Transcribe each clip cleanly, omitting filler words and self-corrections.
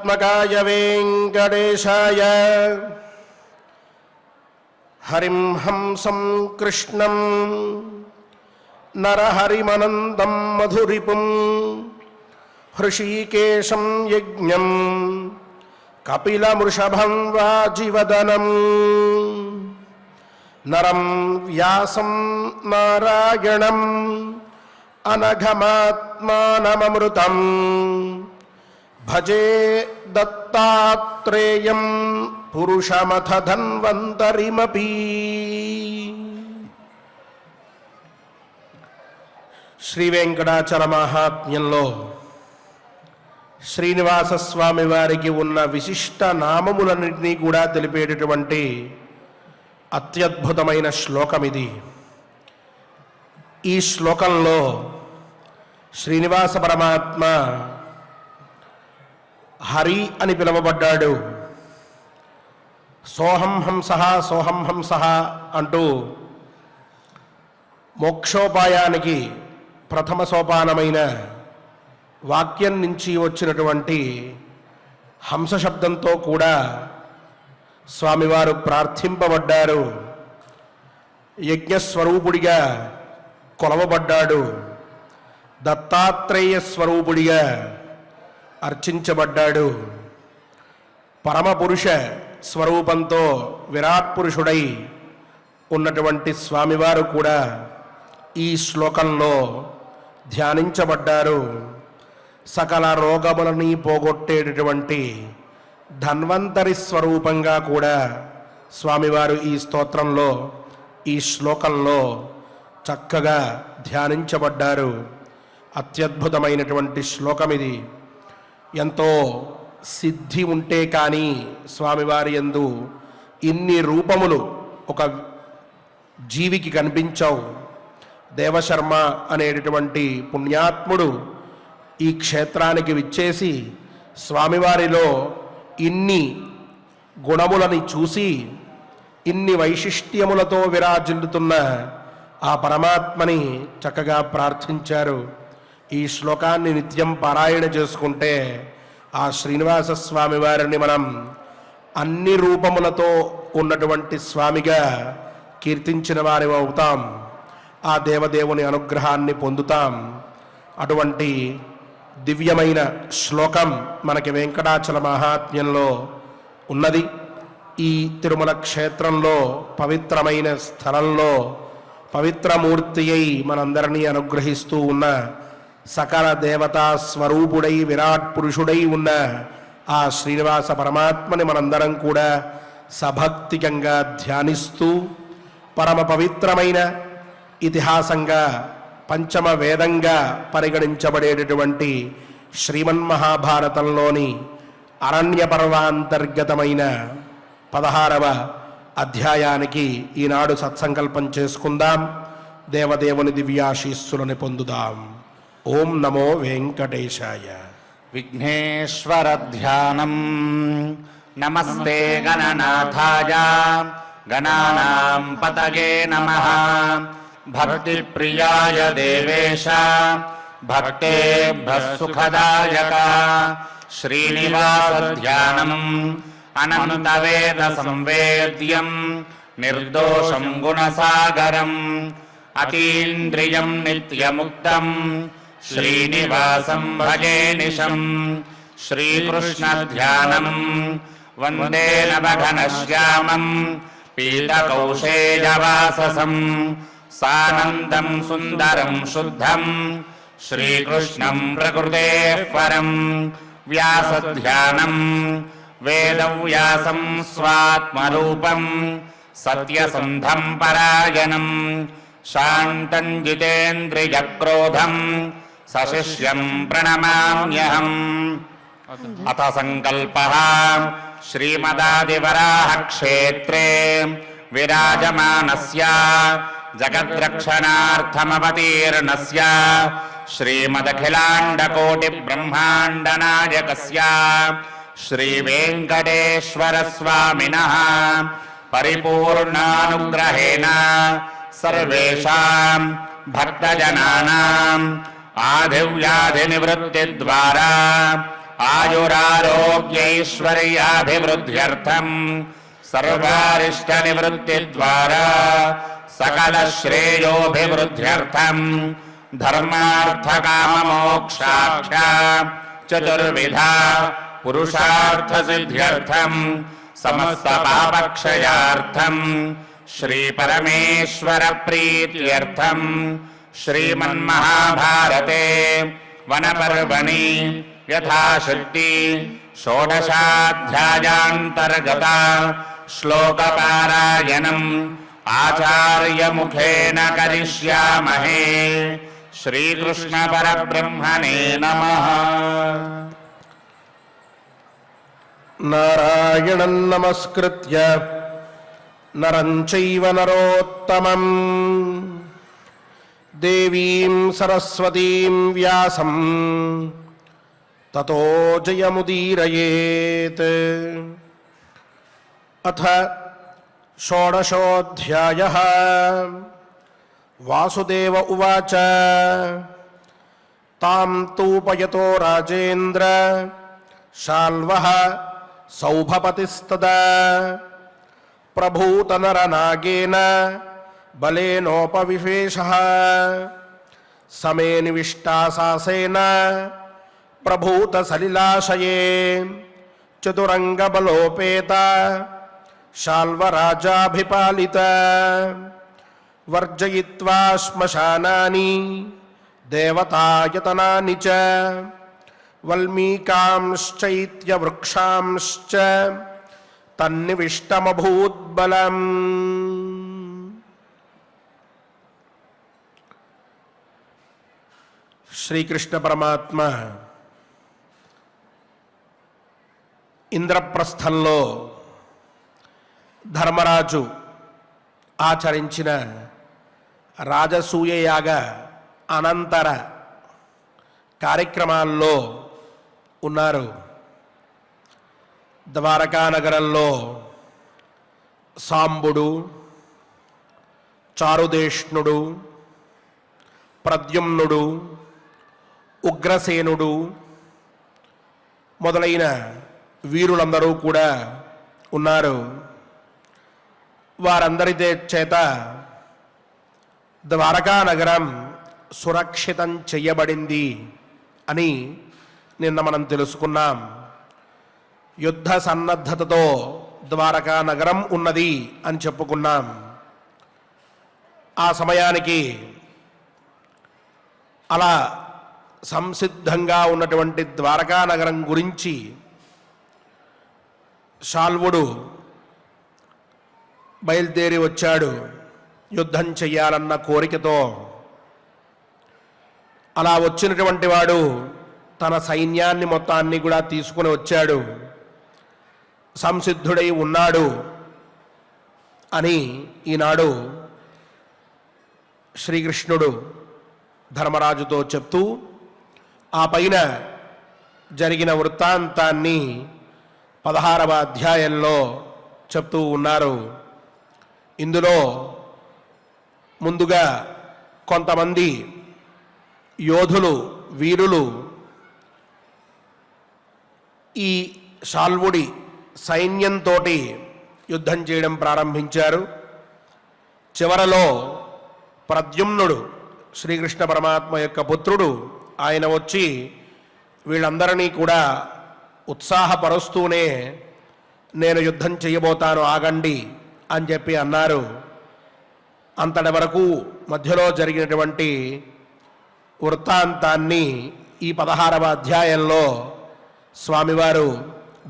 कवितात्मकाय वेंकटेशाय हरिं हंसं कृष्णं नरहरिमनन्दं मधुरिपुं हृषीकेशं यज्ञं कपिलमृषभं वाजिवदनं नरं व्यासं नारायणं अनघमात्मानममृतं भजे दत्तात्रेयं पुरुषमथ धन्वन्तरिमपि। శ్రీ వెంకటాచల మహాత్మ్యంలో శ్రీనివాస స్వామి వారికి ఉన్న విశిష్ట నామములన్నింటినీ కూడా తెలిపేటటువంటి అత్యద్భుతమైన శ్లోకం ఇది. ఈ శ్లోకంలో శ్రీనివాస పరమాత్మ హరి అని పిలువబడ్డాడు. సోహం హంసః సోహం హంసః అంటూ మోక్షోపాయానికి ప్రథమ సోపానమైన వాక్యం నుంచి వచ్చినటువంటి హంస శబ్దంతో కూడా స్వామివారు ప్రార్థింపబడ్డారు. యజ్ఞస్వరూపుడిగా కొలవబడ్డాడు. దత్తాత్రేయ స్వరూపుడిగా అర్చించబడ్డాడు. పరమపురుష స్వరూపంతో విరాట్ పురుషుడై ఉన్నటువంటి స్వామివారు కూడా ఈ శ్లోకంలో ధ్యానించబడ్డారు. సకల రోగములని పోగొట్టేటటువంటి ధన్వంతరి స్వరూపంగా కూడా స్వామివారు ఈ స్తోత్రంలో ఈ శ్లోకంలో చక్కగా ధ్యానించబడ్డారు. అత్యద్భుతమైనటువంటి శ్లోకం ఇది. ఎంతో సిద్ధి ఉంటే కానీ స్వామివారి యందు ఇన్ని రూపములు ఒక జీవికి కనిపించవు. దేవశర్మ అనేటటువంటి పుణ్యాత్ముడు ఈ క్షేత్రానికి విచ్చేసి స్వామివారిలో ఇన్ని గుణములని చూసి ఇన్ని వైశిష్ట్యములతో విరాజిల్లుతున్న ఆ పరమాత్మని చక్కగా ప్రార్థించారు. ఈ శ్లోకాన్ని నిత్యం పారాయణ చేసుకుంటే ఆ శ్రీనివాస స్వామి వారిని మనం అన్ని రూపములతో ఉన్నటువంటి స్వామిగా కీర్తించిన వారి అవుతాం. ఆ దేవదేవుని అనుగ్రహాన్ని పొందుతాం. అటువంటి దివ్యమైన శ్లోకం మనకి వెంకటాచల మహాత్మ్యంలో ఉన్నది. ఈ తిరుమల క్షేత్రంలో పవిత్రమైన స్థలంలో పవిత్రమూర్తి అయి మనందరినీ అనుగ్రహిస్తూ ఉన్న సకల దేవతా స్వరూపుడై విరాట్ పురుషుడై ఉన్న ఆ శ్రీనివాస పరమాత్మని మనందరం కూడా సభక్తికంగా ధ్యానిస్తూ పరమ పవిత్రమైన ఇతిహాసంగా పంచమ వేదంగా పరిగణించబడేటటువంటి శ్రీమన్మహాభారతంలోని అరణ్య పర్వాంతర్గతమైన 16వ అధ్యాయానికి ఈనాడు సత్సంకల్పం చేసుకుందాం. దేవదేవుని దివ్యాశీస్సులను పొందుదాం. ఓం నమో వెంకటేశాయ. విఘ్నేశ్వర ధ్యానం. నమస్తే గణనాథాయ గణానాం పతగే నమః. భక్తి ప్రియాయ దేవేశ భక్తేభ్యః సుఖదాయక. శ్రీనివాస ధ్యానం అనంత వేద సంవేద్యం నిర్దోషం గుణసాగరం అతీంద్రియం నిత్యముక్తం శ్రీనివాసం భజే నిశం. శ్రీకృష్ణ ధ్యానం వందే నవఘనశ్యామం పీతకౌశేయవాససం సానందం సుందరం శుద్ధం శ్రీకృష్ణం ప్రకృతేః పరం. వ్యాసధ్యానం వేదవ్యాసం స్వాత్మరూపం సత్యసంధం పరాయణం శాంతం జితేంద్రియక్రోధం సశిష్యం ప్రణమామ్యహం. అథ సంకల్పః శ్రీమదాదివరాహ క్షేత్రే విరాజమానస్య జగద్రక్షణార్థమవతీర్ణస్య శ్రీమదఖిలాండకోటి బ్రహ్మాండనాయకస్య శ్రీవేంకటేశ్వర స్వామినః పరిపూర్ణానుగ్రహేణ సర్వేషాం భక్తజనానాం ఆదివ్యాధి నివృత్తి ద్వారా आयुरारोग्यैश्वर्याभिवृद्ध्यर्थं सर्वारिष्टनिवृत्तिद्वारा सकलश्रेयोभिवृद्ध्यर्थं धर्मार्थकाममोक्षाख्य चतुर्विधा पुरुषार्थसिद्ध्यर्थं समस्तपापक्षयार्थं श्रीपरमेश्वरप्रीत्यर्थं श्रीमन्महाभारते वनपर्वणि यथाशक्ति षोडशाध्यायान्तर्गता श्लोकपारायणम् आचार्यमुखेन करिष्यामहे। श्रीकृष्णपरब्रह्मणे नमः। नारायणं नमस्कृत्य नरं चैव नरोत्तमं देवीं सरस्वतीं व्यासं ततो जयमुदीरयेत्। अथ षोडशोऽध्यायः। वासुदेव उवाच तां तूपयतो राजेन्द्र शाल्वः सौभपतिस्तदा प्रभूतनरनागेन बलेनोपविवेशः समे निविष्टासासेन प्रभूतसलिलाशये चतुरङ्गबलोपेत शाल्वराजाभिपालित वर्जयित्वा श्मशानानि देवतायतनानि च वल्मीकांश्चैत्यवृक्षांश्च तन्निविष्टमभूद्बलम्। శ్రీకృష్ణ పరమాత్మ ఇంద్రప్రస్థంలో ధర్మరాజు ఆచరించిన రాజసూయయాగ అనంతర కార్యక్రమాల్లో ఉన్నారు. ద్వారకానగరంలో సాంబుడు, చారుదేష్ణుడు, ప్రద్యుమ్నుడు, ఉగ్రసేనుడు మొదలైన వీరులందరూ కూడా ఉన్నారు. వారందరి చేత ద్వారకానగరం సురక్షితం చెయ్యబడింది అని నిన్న మనం తెలుసుకున్నాం. యుద్ధ సన్నద్ధతతో ద్వారకా నగరం ఉన్నది అని చెప్పుకున్నాం. ఆ సమయానికి అలా సంసిద్ధంగా ఉన్నటువంటి ద్వారకా నగరం గురించి శాల్వుడు బయలుదేరి వచ్చాడు యుద్ధం చెయ్యాలన్న కోరికతో. అలా వచ్చినటువంటి వాడు తన సైన్యాన్ని మొత్తాన్ని కూడా తీసుకుని వచ్చాడు. సంసిద్ధుడై ఉన్నాడు అని ఈనాడు శ్రీకృష్ణుడు ధర్మరాజుతో చెప్తూ ఆ పైన జరిగిన వృత్తాంతాన్ని 16వ అధ్యాయంలో చెప్తూ ఉన్నారు. ఇందులో ముందుగా కొంతమంది యోధులు, వీరులు ఈ శాల్వుడి సైన్యంతో యుద్ధం చేయడం ప్రారంభించారు. చివరలో ప్రద్యుమ్నుడు శ్రీకృష్ణ పరమాత్మ యొక్క పుత్రుడు ఆయన వచ్చి వీళ్ళందరినీ కూడా ఉత్సాహపరుస్తూనే నేను యుద్ధం చేయబోతాను ఆగండి అని చెప్పి అన్నారు. అంతటి వరకు మధ్యలో జరిగినటువంటి వృత్తాంతాన్ని ఈ 16వ అధ్యాయంలో స్వామివారు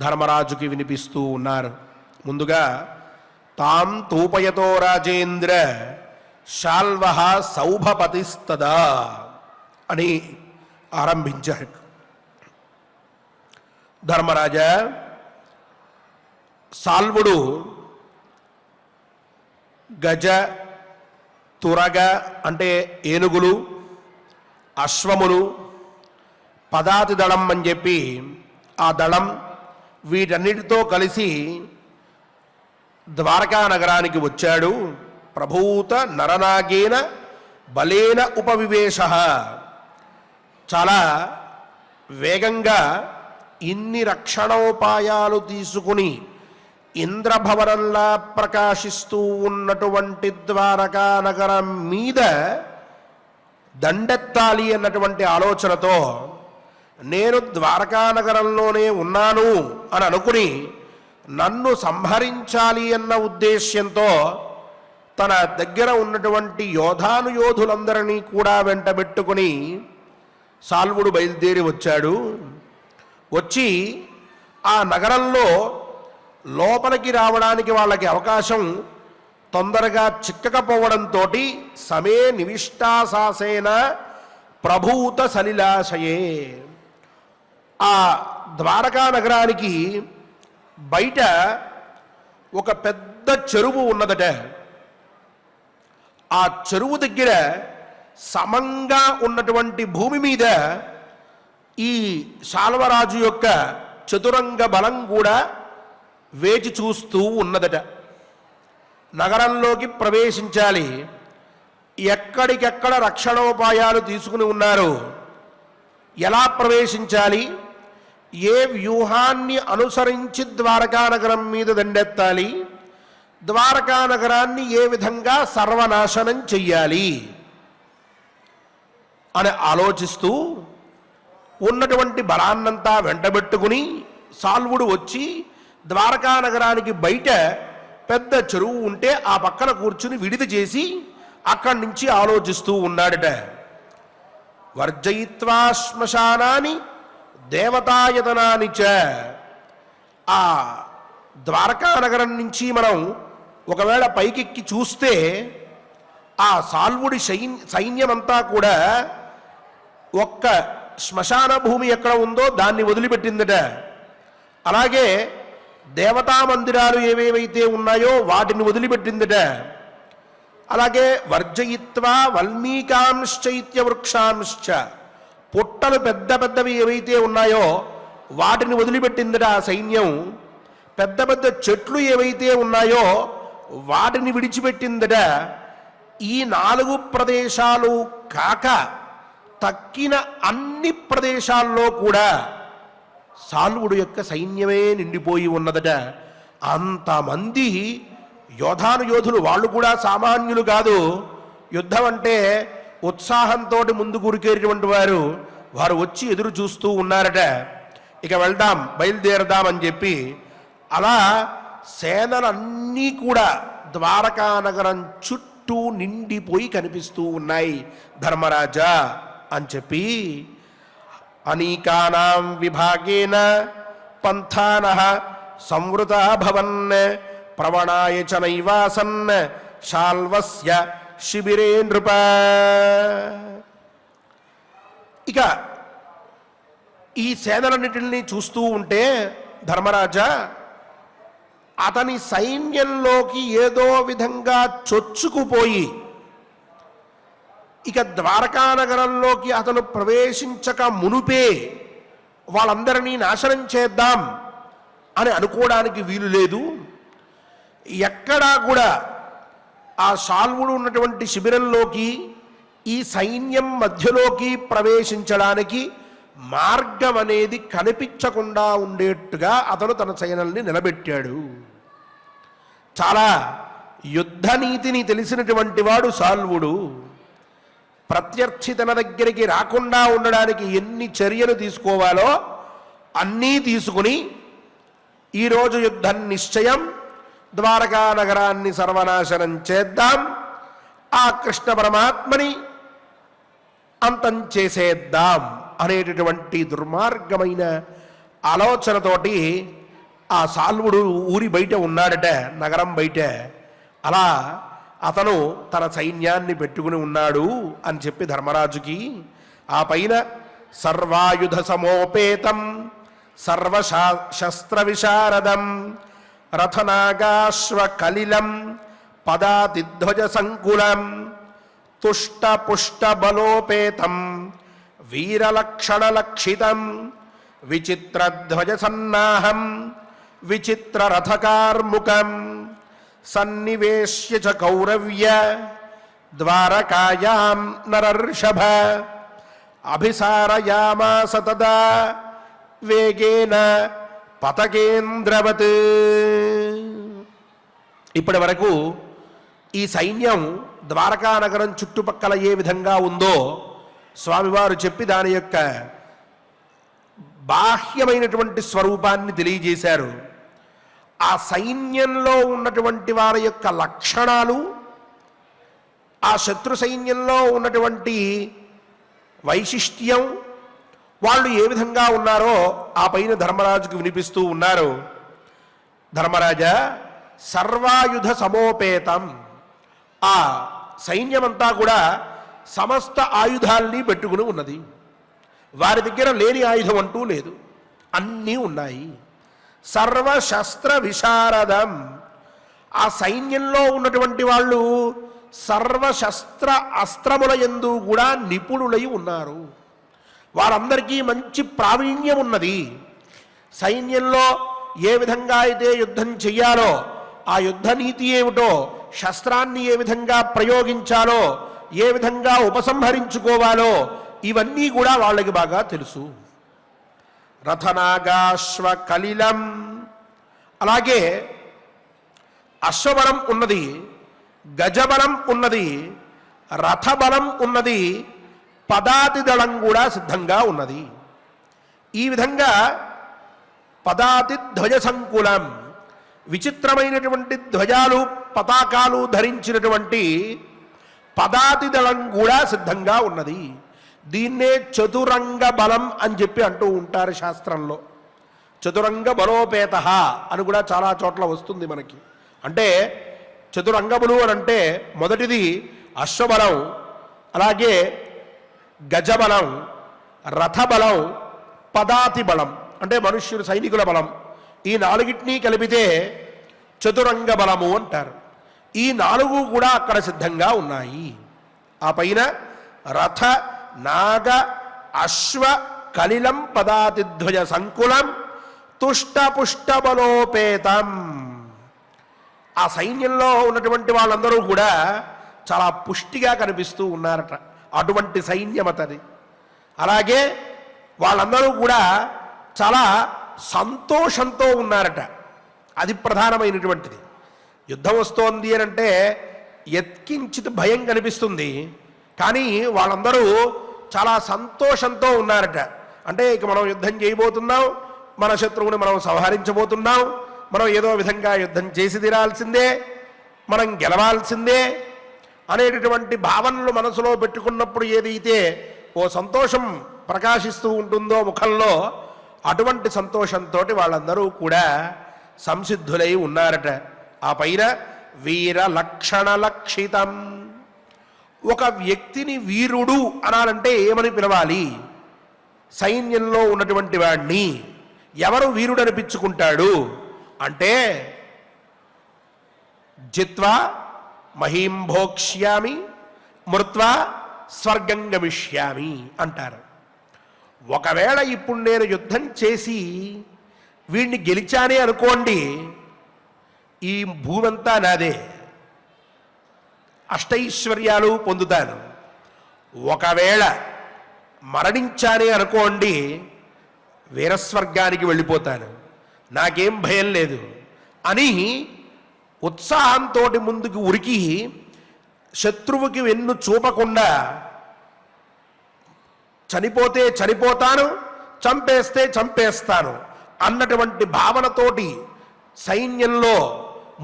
ధర్మరాజుకి వినిపిస్తూ ఉన్నారు. ముందుగా తాం తూపయతో రాజేంద్ర శాల్వః సౌభపతిస్తదా అని ఆరంభించారు. ధర్మరాజా, సాల్వుడు గజ, తురగ అంటే ఏనుగులు, అశ్వములు, పదాతి దళం అని చెప్పి ఆ దళం, వీటన్నిటితో కలిసి ద్వారకా నగరానికి వచ్చాడు. ప్రభూత నరనాగేన బలేన ఉపవివేశ, చాలా వేగంగా ఇన్ని రక్షణోపాయాలు తీసుకుని ఇంద్రభవనంలా ప్రకాశిస్తూ ఉన్నటువంటి ద్వారకా నగరం మీద దండెత్తాలి అన్నటువంటి ఆలోచనతో నేను ద్వారకా నగరంలోనే ఉన్నాను అని అనుకుని నన్ను సంహరించాలి అన్న ఉద్దేశ్యంతో తన దగ్గర ఉన్నటువంటి యోధానుయోధులందరినీ కూడా వెంటబెట్టుకుని సాల్వుడు బయలుదేరి వచ్చాడు. వచ్చి ఆ నగరంలో లోపలికి రావడానికి వాళ్ళకి అవకాశం తొందరగా చిక్కకపోవడంతో సమే నివిష్టాసాసేన ప్రభూత సలిలాశయే, ఆ ద్వారకా నగరానికి బయట ఒక పెద్ద చెరువు ఉన్నదట. ఆ చెరువు దగ్గర సమంగా ఉన్నటువంటి భూమి మీద ఈ శాల్వరాజు యొక్క చతురంగ బలం కూడా వేచి చూస్తూ ఉన్నదట. నగరంలోకి ప్రవేశించాలి, ఎక్కడికెక్కడ రక్షణోపాయాలు తీసుకుని ఉన్నారు, ఎలా ప్రవేశించాలి, ఏ వ్యూహాన్ని అనుసరించి ద్వారకా నగరం మీద దండెత్తాలి, ద్వారకా నగరాన్ని ఏ విధంగా సర్వనాశనం చెయ్యాలి అని ఆలోచిస్తూ ఉన్నటువంటి బలాన్నంతా వెంటబెట్టుకుని సాల్వుడు వచ్చి ద్వారకా నగరానికి బయట పెద్ద చెరువు ఉంటే ఆ పక్కన కూర్చుని విడిది చేసి అక్కడి నుంచి ఆలోచిస్తూ ఉన్నాడట. వర్జయిత్వా శ్మశానాని దేవతాయతనాని చ. ఆ ద్వారకా నగరం నుంచి మనం ఒకవేళ పైకెక్కి చూస్తే ఆ సాల్వుడి సైన్యమంతా కూడా ఒక్క శ్మశాన భూమి ఎక్కడ ఉందో దాన్ని వదిలిపెట్టిందట. అలాగే దేవతా మందిరాలు ఏవేవైతే ఉన్నాయో వాటిని వదిలిపెట్టిందట. అలాగే వర్జయిత్వా వల్మీకాంశ్చైత్య వృక్షాంశ్చ, పుట్టలు పెద్ద పెద్దవి ఏవైతే ఉన్నాయో వాటిని వదిలిపెట్టిందట ఆ సైన్యం. పెద్ద పెద్ద చెట్లు ఏవైతే ఉన్నాయో వాటిని విడిచిపెట్టిందట. ఈ 4 ప్రదేశాలు కాక తక్కిన అన్ని ప్రదేశాల్లో కూడా సాల్వుడు యొక్క సైన్యమే నిండిపోయి ఉన్నదట. అంతమంది యోధానుయోధులు, వాళ్ళు కూడా సామాన్యులు కాదు. యుద్ధం అంటే ఉత్సాహంతో ముందుకు ఉరికేటువంటి వారు వచ్చి ఎదురు చూస్తూ ఉన్నారట. ఇక వెళ్దాం, బయలుదేరదామని చెప్పి అలా సేనలన్నీ కూడా ద్వారకా నగరం చుట్టూ నిండిపోయి కనిపిస్తూ ఉన్నాయి ధర్మరాజా అని చెప్పి అనీకానాం విభాగేన పంథానః సంవృతా భవన్ ప్రవణాయ చ నైవాసన్ శాల్వస్య శిబిరే నృప. ఇక ఈ సేనలన్నిటిని చూస్తూ ఉంటే ధర్మరాజా అతని సైన్యంలోకి ఏదో విధంగా చొచ్చుకుపోయి ఇక ద్వారకా నగరంలోకి అతను ప్రవేశించక మునుపే వాళ్ళందరినీ నాశనం చేద్దాం అని అనుకోవడానికి వీలు లేదు. ఎక్కడా కూడా ఆ సాల్వుడు ఉన్నటువంటి శిబిరంలోకి ఈ సైన్యం మధ్యలోకి ప్రవేశించడానికి మార్గం అనేది కనిపించకుండా ఉండేట్టుగా అతను తన సైన్యాన్ని నిలబెట్టాడు. చాలా యుద్ధనీతిని తెలిసినటువంటి వాడు సాల్వుడు. ప్రత్యర్థి తన దగ్గరికి రాకుండా ఉండడానికి ఎన్ని చర్యలు తీసుకోవాలో అన్నీ తీసుకుని ఈరోజు యుద్ధం నిశ్చయం, ద్వారకా నగరాన్ని సర్వనాశనం చేద్దాం, ఆ కృష్ణ పరమాత్మని అంతం చేసేద్దాం అనేటటువంటి దుర్మార్గమైన ఆలోచనతోటి ఆ సాల్వుడు ఊరి బయట ఉన్నాడట, నగరం బయట. అలా అతను తన సైన్యాన్ని పెట్టుకుని ఉన్నాడు అని చెప్పి ధర్మరాజుకి, ఆ పైన సర్వాయుధ సమోపేతం సర్వశస్త్ర విశారదం రథనాగాశ్వ కలిలం పదాతిధ్వజ సంకులం తుష్ట పుష్ట బలోపేతం వీరలక్షణ లక్షితం విచిత్రధ్వజ సన్నాహం విచిత్ర రథకార్ముకం సన్నివేశ్య చ కౌరవ్య ద్వారకాయాం నరర్షభ అభిసారయామాస తదా వేగేన పతకేంద్రవత్. ఇప్పటి వరకు ఈ సైన్యం ద్వారకా నగరం చుట్టుపక్కల ఏ విధంగా ఉందో స్వామివారు చెప్పి దాని యొక్క బాహ్యమైనటువంటి స్వరూపాన్ని తెలియజేశారు. ఆ సైన్యంలో ఉన్నటువంటి వారి యొక్క లక్షణాలు, ఆ శత్రు సైన్యంలో ఉన్నటువంటి వైశిష్ట్యం, వాళ్ళు ఏ విధంగా ఉన్నారో ఆ పైన ధర్మరాజుకు వినిపిస్తూ ఉన్నారు. ధర్మరాజా, సర్వాయుధ సమోపేతం, ఆ సైన్యమంతా కూడా సమస్త ఆయుధాల్ని పెట్టుకుని ఉన్నది. వారి దగ్గర లేని ఆయుధం అంటూ లేదు, అన్నీ ఉన్నాయి. సర్వశస్త్ర విశారదం, ఆ సైన్యంలో ఉన్నటువంటి వాళ్ళు సర్వశస్త్ర అస్త్రముల యందు కూడా నిపుణులై ఉన్నారు. వారందరికీ మంచి ప్రావీణ్యం ఉన్నది. సైన్యంలో ఏ విధంగా అయితే యుద్ధం చెయ్యాలో, ఆ యుద్ధ నీతి ఏమిటో, శస్త్రాన్ని ఏ విధంగా ప్రయోగించాలో, ఏ విధంగా ఉపసంహరించుకోవాలో, ఇవన్నీ కూడా వాళ్ళకి బాగా తెలుసు. రథనాగాశ్వ కలిలం, అలాగే అశ్వబలం ఉన్నది, గజబలం ఉన్నది, రథబలం ఉన్నది, పదాతి దళం కూడా సిద్ధంగా ఉన్నది. ఈ విధంగా పదాతి ధ్వజ సంకులం, విచిత్రమైనటువంటి ధ్వజాలు పతాకాలు ధరించినటువంటి పదాతి దళం కూడా సిద్ధంగా ఉన్నది. దీన్నే చతురంగ బలం అని చెప్పి అంటూ ఉంటారు శాస్త్రంలో. చతురంగ బలోపేత అని కూడా చాలా చోట్ల వస్తుంది మనకి. అంటే చతురంగములు అని అంటే మొదటిది అశ్వబలం, అలాగే గజబలం, రథబలం, పదాతి బలం అంటే మనుష్యులు సైనికుల బలం. ఈ నాలుగిటినీ కలిపితే చతురంగ బలము అంటారు. ఈ నాలుగు కూడా అక్కడ సిద్ధంగా ఉన్నాయి. ఆ పైన రథ నాగ అశ్వ కలిలం పదాతిధ్వజ సంకులం తుష్టపుష్ట బలోపేతం. ఆ సైన్యంలో ఉన్నటువంటి వాళ్ళందరూ కూడా చాలా పుష్టిగా కనిపిస్తూ ఉన్నారట. అటువంటి సైన్యమతది. అలాగే వాళ్ళందరూ కూడా చాలా సంతోషంతో ఉన్నారట. అది ప్రధానమైనటువంటిది. యుద్ధం వస్తోంది అని అంటే ఎత్కించిత్ భయం కనిపిస్తుంది, కానీ వాళ్ళందరూ చాలా సంతోషంతో ఉన్నారట. అంటే ఇక మనం యుద్ధం చేయబోతున్నాం, మన శత్రువుని మనం సంహరించబోతున్నాం, మనం ఏదో విధంగా యుద్ధం చేసి తీరాల్సిందే, మనం గెలవాల్సిందే అనేటటువంటి భావనలు మనసులో పెట్టుకున్నప్పుడు ఏదైతే ఓ సంతోషం ప్రకాశిస్తూ ఉంటుందో ముఖంలో, అటువంటి సంతోషంతో వాళ్ళందరూ కూడా సంసిద్ధులై ఉన్నారట. ఆ పైన వీర లక్షణ లక్షితం. ఒక వ్యక్తిని వీరుడు అనాలంటే ఏమని పిలవాలి? సైన్యంలో ఉన్నటువంటి వాడిని ఎవరు వీరుడు అనిపించుకుంటాడు అంటే జిత్వా మహీం భోక్ష్యామి మృత్వా స్వర్గం గమిష్యామి అంటారు. ఒకవేళ ఇప్పుడు నేను యుద్ధం చేసి వీడిని గెలిచానే అనుకోండి, ఈ భూమంతా నాదే, అష్టైశ్వర్యాలు పొందుతాను. ఒకవేళ మరణించానే అనుకోండి, వీరస్వర్గానికి వెళ్ళిపోతాను, నాకేం భయం లేదు అని ఉత్సాహంతో ముందుకు ఉరికి శత్రువుకి వెన్ను చూపకుండా చనిపోతే చనిపోతాను, చంపేస్తే చంపేస్తాను అన్నటువంటి భావనతోటి సైన్యంలో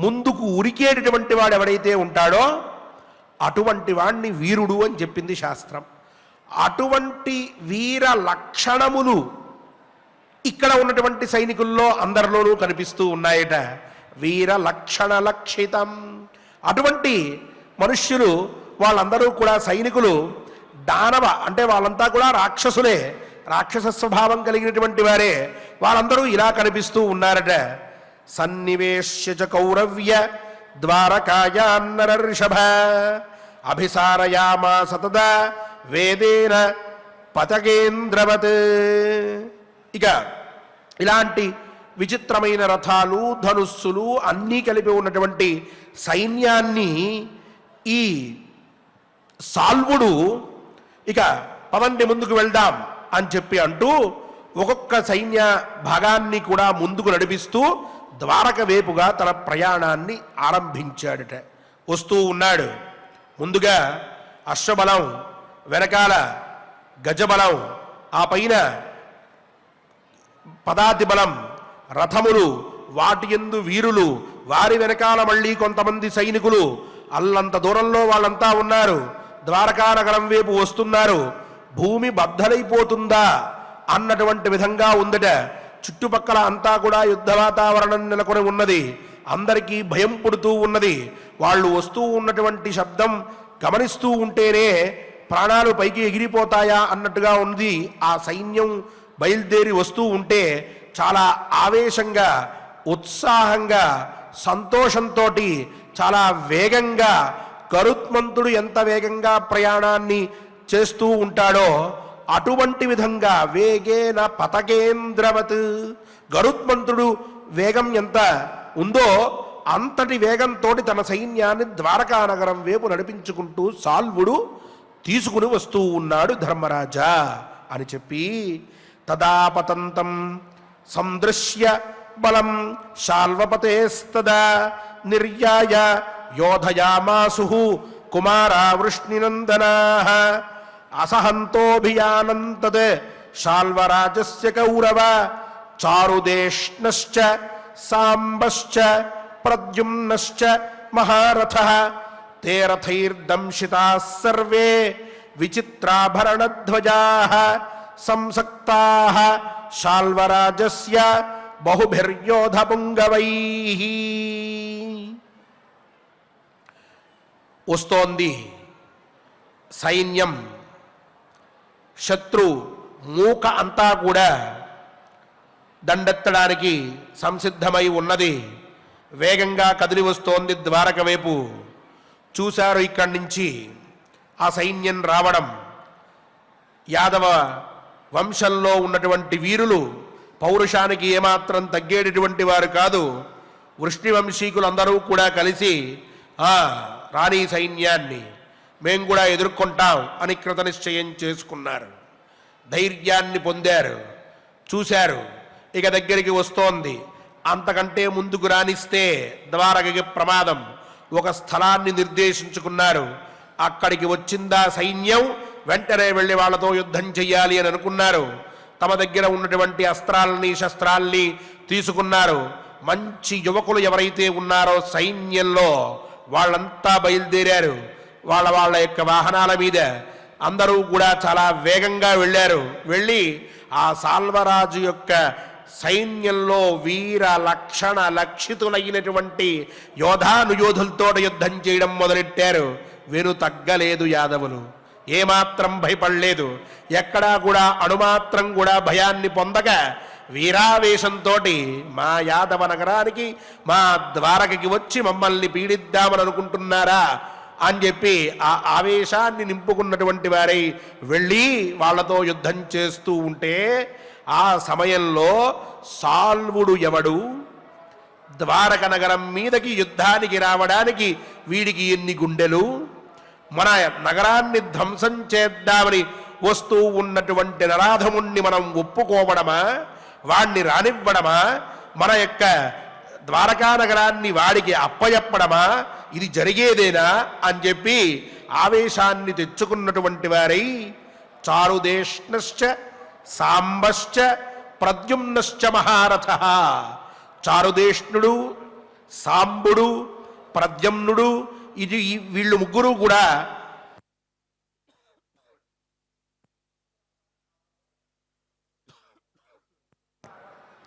ముందుకు ఉరికేటటువంటి వాడు ఎవడైతే ఉంటాడో అటువంటి వాణ్ణి వీరుడు అని చెప్పింది శాస్త్రం. అటువంటి వీర లక్షణములు ఇక్కడ ఉన్నటువంటి సైనికుల్లో అందరిలోనూ కనిపిస్తూ ఉన్నాయట. వీర లక్షణ లక్షితం. అటువంటి మనుష్యులు వాళ్ళందరూ కూడా సైనికులు దానవ అంటే వాళ్ళంతా కూడా రాక్షసులే, రాక్షస స్వభావం కలిగినటువంటి వారే. వాళ్ళందరూ ఇలా కనిపిస్తూ ఉన్నారట. సన్నివేశ్య చ కౌరవ్య ద్వారకాయాన్నరర్షభ అభిసారయామాస తదా వేదేన పతకేంద్రవత్. ఇక ఇలాంటి విచిత్రమైన రథాలు, ధనుస్సులు అన్నీ కలిపి ఉన్నటువంటి సైన్యాన్ని ఈ సాల్వుడు ఇక పదండి ముందుకు వెళ్దాం అని చెప్పి అంటూ ఒక్కొక్క సైన్య భాగాన్ని కూడా ముందుకు నడిపిస్తూ ద్వారక వైపుగా తన ప్రయాణాన్ని ఆరంభించాడట. వస్తూ ఉన్నాడు. ముందుగా అశ్వబలం, వెనకాల గజబలం, ఆ పైన పదాతి బలం, రథములు, వాటి యందు వీరులు, వారి వెనకాల మళ్ళీ కొంతమంది సైనికులు, అల్లంత దూరంలో వాళ్ళంతా ఉన్నారు. ద్వారకా నగరం వైపు వస్తున్నారు. భూమి బద్దలైపోతుందా అన్నటువంటి విధంగా ఉందట. చుట్టుపక్కల అంతా కూడా యుద్ధ వాతావరణం నెలకొని ఉన్నది. అందరికీ భయం పుడుతూ ఉన్నది. వాళ్ళు వస్తూ ఉన్నటువంటి శబ్దం గమనిస్తూ ఉంటేనే ప్రాణాలు పైకి ఎగిరిపోతాయా అన్నట్టుగా ఉంది. ఆ సైన్యం బయలుదేరి వస్తూ ఉంటే చాలా ఆవేశంగా, ఉత్సాహంగా, సంతోషంతో, చాలా వేగంగా, గరుత్మంతుడు ఎంత వేగంగా ప్రయాణాన్ని చేస్తూ ఉంటాడో అటువంటి విధంగా వేగేన పతకేంద్రవత్, గరుత్మంతుడు వేగం ఎంత ఉందో అంతటి వేగంతో తన సైన్యాన్ని ద్వారకా నగరం వైపు నడిపించుకుంటూ సాల్వుడు తీసుకుని వస్తూ ఉన్నాడు ధర్మరాజా అని చెప్పి, తదాపతంతం సందృశ్య బలం శాల్వపతేస్తదా నిర్యాయ యోధయామాసు కుమారా వృష్ణినందనాః అసహంతోభియానంతద్ శాల్వరాజస్య కౌరవ చారుదేష్ణశ్చ సాంబశ్చ ప్రద్యుమ్నశ్చ మహారథః తే రథైర్దంశితాః సర్వే విచిత్రాభరణధ్వజాః సంసక్తాః శాల్వరాజస్య బహుభిర్యోధపుంగవైః. వస్తోంది సైన్యం. శత్రు మూక అంతా కూడా దండెత్తడానికి సంసిద్ధమై ఉన్నది. వేగంగా కదిలి వస్తోంది ద్వారక వైపు. చూశారు ఇక్కడి నుంచి ఆ సైన్యం రావడం. యాదవ వంశంలో ఉన్నటువంటి వీరులు పౌరుషానికి ఏమాత్రం తగ్గేటటువంటి వారు కాదు. వృష్ణి వంశీకులందరూ కూడా కలిసి రాణి సైన్యాన్ని మేము కూడా ఎదుర్కొంటాం అని కృతనిశ్చయం చేసుకున్నారు. ధైర్యాన్ని పొందారు. చూశారు ఇక దగ్గరికి వస్తోంది. అంతకంటే ముందుకు రానిస్తే ద్వారకకి ప్రమాదం. ఒక స్థలాన్ని నిర్దేశించుకున్నారు. అక్కడికి వచ్చిందా సైన్యం, వెంటనే వెళ్ళి వాళ్ళతో యుద్ధం చెయ్యాలి అని అనుకున్నారు. తమ దగ్గర ఉన్నటువంటి అస్త్రాలని శస్త్రాల్ని తీసుకున్నారు. మంచి యువకులు ఎవరైతే ఉన్నారో సైన్యంలో వాళ్ళంతా బయలుదేరారు. వాళ్ళ యొక్క వాహనాల మీద అందరూ కూడా చాలా వేగంగా వెళ్ళారు. వెళ్ళి ఆ సాల్వరాజు యొక్క సైన్యంలో వీర లక్షణ లక్షితులైనటువంటి యోధానుయోధులతో యుద్ధం చేయడం మొదలెట్టారు. వెను తగ్గలేదు యాదవులు. ఏమాత్రం భయపడలేదు. ఎక్కడా కూడా అణుమాత్రం కూడా భయాన్ని పొందక వీరావేశంతో మా యాదవ నగరానికి, మా ద్వారకకి వచ్చి మమ్మల్ని పీడిద్దామని అనుకుంటున్నారా అని చెప్పి ఆ ఆవేశాన్ని నింపుకున్నటువంటి వారై వెళ్ళి వాళ్లతో యుద్ధం చేస్తూ ఉంటే ఆ సమయంలో సాల్వుడు ఎవడు, ద్వారక నగరం మీదకి యుద్ధానికి రావడానికి వీడికి ఎన్ని గుండెలు, మన నగరాన్ని ధ్వంసం చేద్దామని వస్తూ ఉన్నటువంటి నరాధముణ్ణి మనం ఒప్పుకోవడమా, వాణ్ణి రానివ్వడమా, మన యొక్క ద్వారకా నగరాన్ని వాడికి అప్పయప్పడమా, ఇది జరిగేదేనా అని చెప్పి ఆవేశాన్ని తెచ్చుకున్నటువంటి వారై చారుదేష్ణశ్చ సాంబశ్చ ప్రద్యుమ్నశ్చ మహారథః, చారుదేష్ణుడు, సాంబుడు, ప్రద్యుమ్నుడు, ఇది వీళ్ళు ముగ్గురు కూడా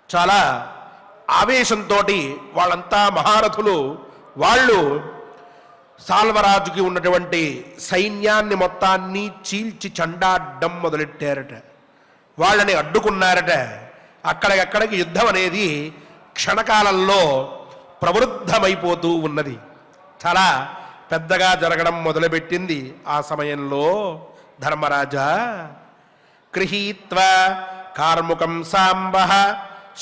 చాలా ఆవేశంతో వాళ్ళంతా మహారథులు. వాళ్ళు సాల్వరాజుకి ఉన్నటువంటి సైన్యాన్ని మొత్తాన్ని చీల్చి చండాడ్డం మొదలెట్టారట. వాళ్ళని అడ్డుకున్నారట. అక్కడికక్కడికి యుద్ధం అనేది క్షణకాలంలో ప్రవృద్ధమైపోతూ ఉన్నది. చాలా పెద్దగా జరగడం మొదలుపెట్టింది. ఆ సమయంలో ధర్మరాజా గృహీత్వా కార్ముకం సాంబః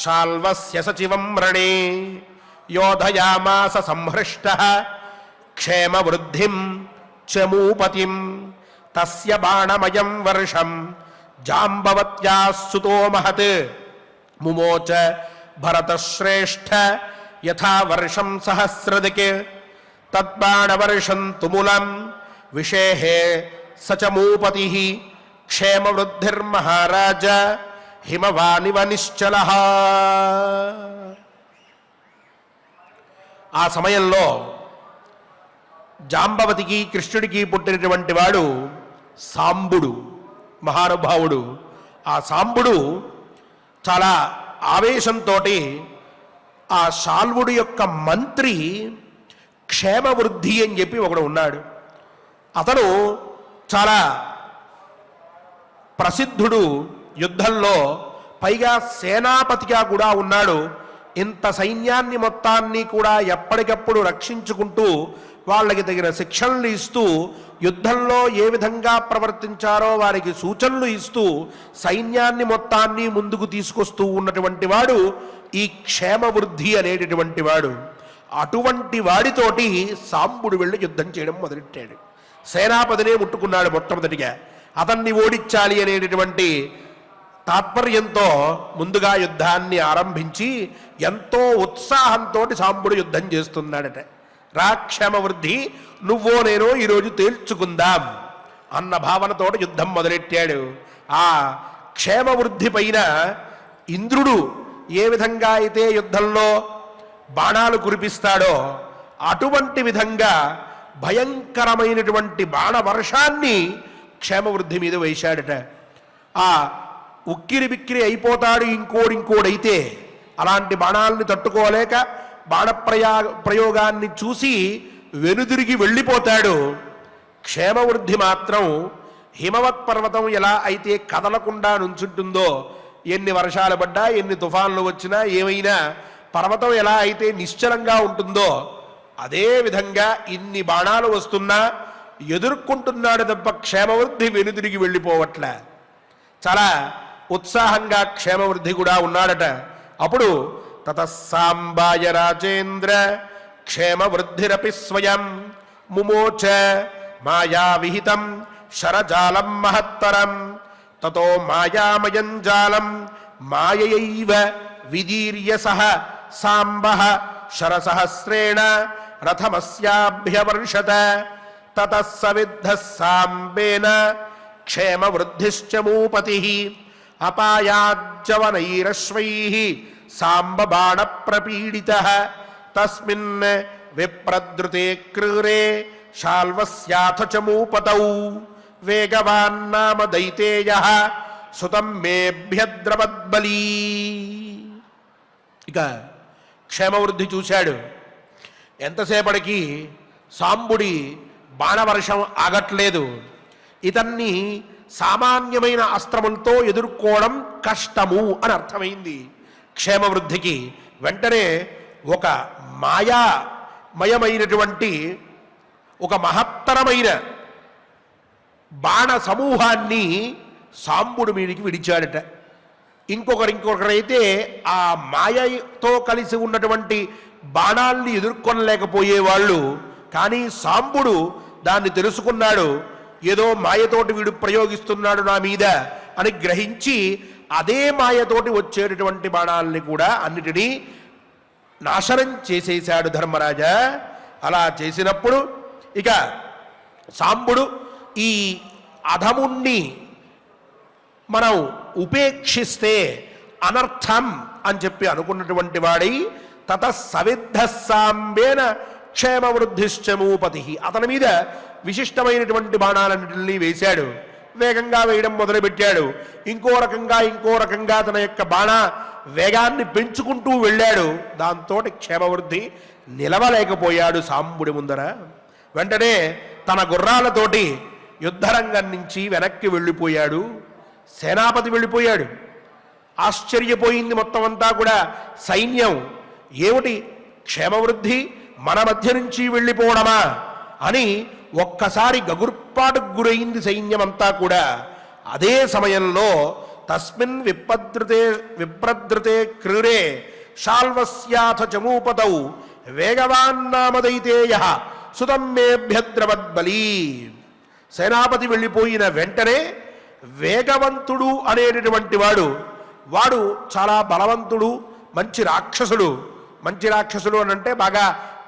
శాల్వస్య సచివం రణే యోధయామాస సంహృష్టః క్షేమ వృద్ధిం చమూపతిం తస్య బాణమయం వర్షం జాంబవత్యా సుతో మహత్ ముమోచ భరతశ్రేష్ఠ యథా వర్షం సహస్రదిక్ తద్బాణవర్షం తుములం విషేహే సచమూపతి క్షేమవృద్ధిర్మహారాజ హిమవానివ నిశ్చలః. ఆ సమయంలో జాంబవతికి కృష్ణుడికి పుట్టినటువంటి వాడు సాంబుడు, మహానుభావుడు. ఆ సాంబుడు చాలా ఆవేశంతో ఆ శాల్వుడి యొక్క మంత్రి క్షేమవృద్ధి అని చెప్పి ఒకడు ఉన్నాడు. అతను చాలా ప్రసిద్ధుడు యుద్ధంలో, పైగా సేనాపతిగా కూడా ఉన్నాడు. ఇంత సైన్యాన్ని మొత్తాన్ని కూడా ఎప్పటికప్పుడు రక్షించుకుంటూ వాళ్ళకి తగిన శిక్షణలు ఇస్తూ యుద్ధంలో ఏ విధంగా ప్రవర్తించారో వారికి సూచనలు ఇస్తూ సైన్యాన్ని మొత్తాన్ని ముందుకు తీసుకొస్తూ ఉన్నటువంటి వాడు ఈ క్షేమవృద్ధి అనేటటువంటి వాడు. అటువంటి వాడితోటి సాంబుడు వెళ్ళి యుద్ధం చేయడం మొదలెట్టాడు. సేనాపతినే ముట్టుకున్నాడు మొట్టమొదటిగా. అతన్ని ఓడించాలి అనేటటువంటి తాత్పర్యంతో ముందుగా యుద్ధాన్ని ఆరంభించి ఎంతో ఉత్సాహంతో సాంబుడు యుద్ధం చేస్తున్నాడట. రా క్షేమవృద్ధి, నువ్వో నేనో ఈరోజు తేల్చుకుందాం అన్న భావనతో యుద్ధం మొదలెట్టాడు. ఆ క్షేమవృద్ధి పైన ఇంద్రుడు ఏ విధంగా అయితే యుద్ధంలో బాణాలు కురిపిస్తాడో అటువంటి విధంగా భయంకరమైనటువంటి బాణవర్షాన్ని క్షేమవృద్ధి మీద వేశాడట. ఆ ఉక్కిరి బిక్కిరి అయిపోతాడు ఇంకోడైతే. అలాంటి బాణాలని తట్టుకోలేక ప్రయోగాన్ని చూసి వెనుదిరిగి వెళ్ళిపోతాడు. క్షేమవృద్ధి మాత్రం హిమవత్ పర్వతం ఎలా అయితే కదలకుండా నుంచుంటుందో, ఎన్ని వర్షాలు పడ్డా ఎన్ని తుఫాన్లు వచ్చినా ఏమైనా పర్వతం ఎలా అయితే నిశ్చలంగా ఉంటుందో అదే విధంగా ఇన్ని బాణాలు వస్తున్నా ఎదుర్కొంటున్నాడు తప్ప క్షేమవృద్ధి వెనుదిరిగి వెళ్ళిపోవట్లే. చాలా ఉత్సాహంగా క్షేమవృద్ధి కూడా ఉన్నాడట. అప్పుడు తతస్సాంబాయ రాజేంద్ర క్షేమవృద్ధిరపి స్వయం ముమోచ మాయా విహితం శరజాలం మహత్తరం తతో మాయామయం జాలం మాయయైవ విదీర్య సహ సాంబః శరసహస్రేణ రథమస్యాభ్యవర్షత తతః సవిద్ధః సాంబేన క్షేమవృద్ధిశ్చ మూపతిః అపాయాజ్జవనైరశ్వైః సాంబబాణ ప్రపీడితః తస్మిన్ విప్రద్రుతే క్రూరే శాల్వస్యాథ చ మూపతౌ వేగవాన్నామ దైతేయః సుతం మేభ్యద్రవద్బలీ. ఇక క్షేమవృద్ధి చూశాడు. ఎంతసేపటికి సాంబుడి బాణవర్షం ఆగట్లేదు. ఇతన్ని సామాన్యమైన అస్త్రములతో ఎదుర్కోవడం కష్టము అని అర్థమైంది క్షేమవృద్ధికి. వెంటనే ఒక మాయామయమైనటువంటి ఒక మహత్తరమైన బాణ సమూహాన్ని సాంబుడి మీదికి విడిచాడట. ఇంకొకరైతే ఆ మాయతో కలిసి ఉన్నటువంటి బాణాల్ని ఎదుర్కొనలేకపోయేవాళ్ళు. కానీ సాంబుడు దాన్ని తెలుసుకున్నాడు. ఏదో మాయతోటి వీడు ప్రయోగిస్తున్నాడు నా మీద అని గ్రహించి అదే మాయతోటి వచ్చేటటువంటి బాణాలని కూడా అన్నిటినీ నాశనం చేసేశాడు ధర్మరాజా. అలా చేసినప్పుడు ఇక సాంబుడు ఈ అధముణ్ణి మనం ఉపేక్షిస్తే అనర్థం అని చెప్పి అనుకున్నటువంటి వాడై తత సవిద్ధ సాంబేన క్షేమవృద్ధిశ్చమూపతి, అతని మీద విశిష్టమైనటువంటి బాణాలన్నింటినీ వేశాడు. వేగంగా వేయడం మొదలుపెట్టాడు. ఇంకో రకంగా తన యొక్క బాణ వేగాన్ని పెంచుకుంటూ వెళ్ళాడు. దాంతో క్షేమవృద్ధి నిలవలేకపోయాడు సాంబుడి ముందర. వెంటనే తన గుర్రాలతోటి యుద్ధరంగం నుంచి వెనక్కి వెళ్ళిపోయాడు. సేనాపతి వెళ్ళిపోయాడు. ఆశ్చర్యపోయింది మొత్తం అంతా కూడా సైన్యం. ఏమిటి క్షేమవృద్ధి మన మధ్య నుంచి వెళ్ళిపోవడమా అని ఒక్కసారి గగుర్పాటుకు గురైంది సైన్యం అంతా కూడా. అదే సమయంలో తస్మిన్ విప్రద్రుతే క్రూరే శాల్వస్యాథ చమూపతౌ వేగవాన్నామదైతేయః సుతం మేభ్యద్రవద్బలీ. సేనాపతి వెళ్ళిపోయిన వెంటనే వేగవంతుడు అనేటటువంటి వాడు చాలా బలవంతుడు, మంచి రాక్షసుడు. మంచి రాక్షసుడు అని అంటే బాగా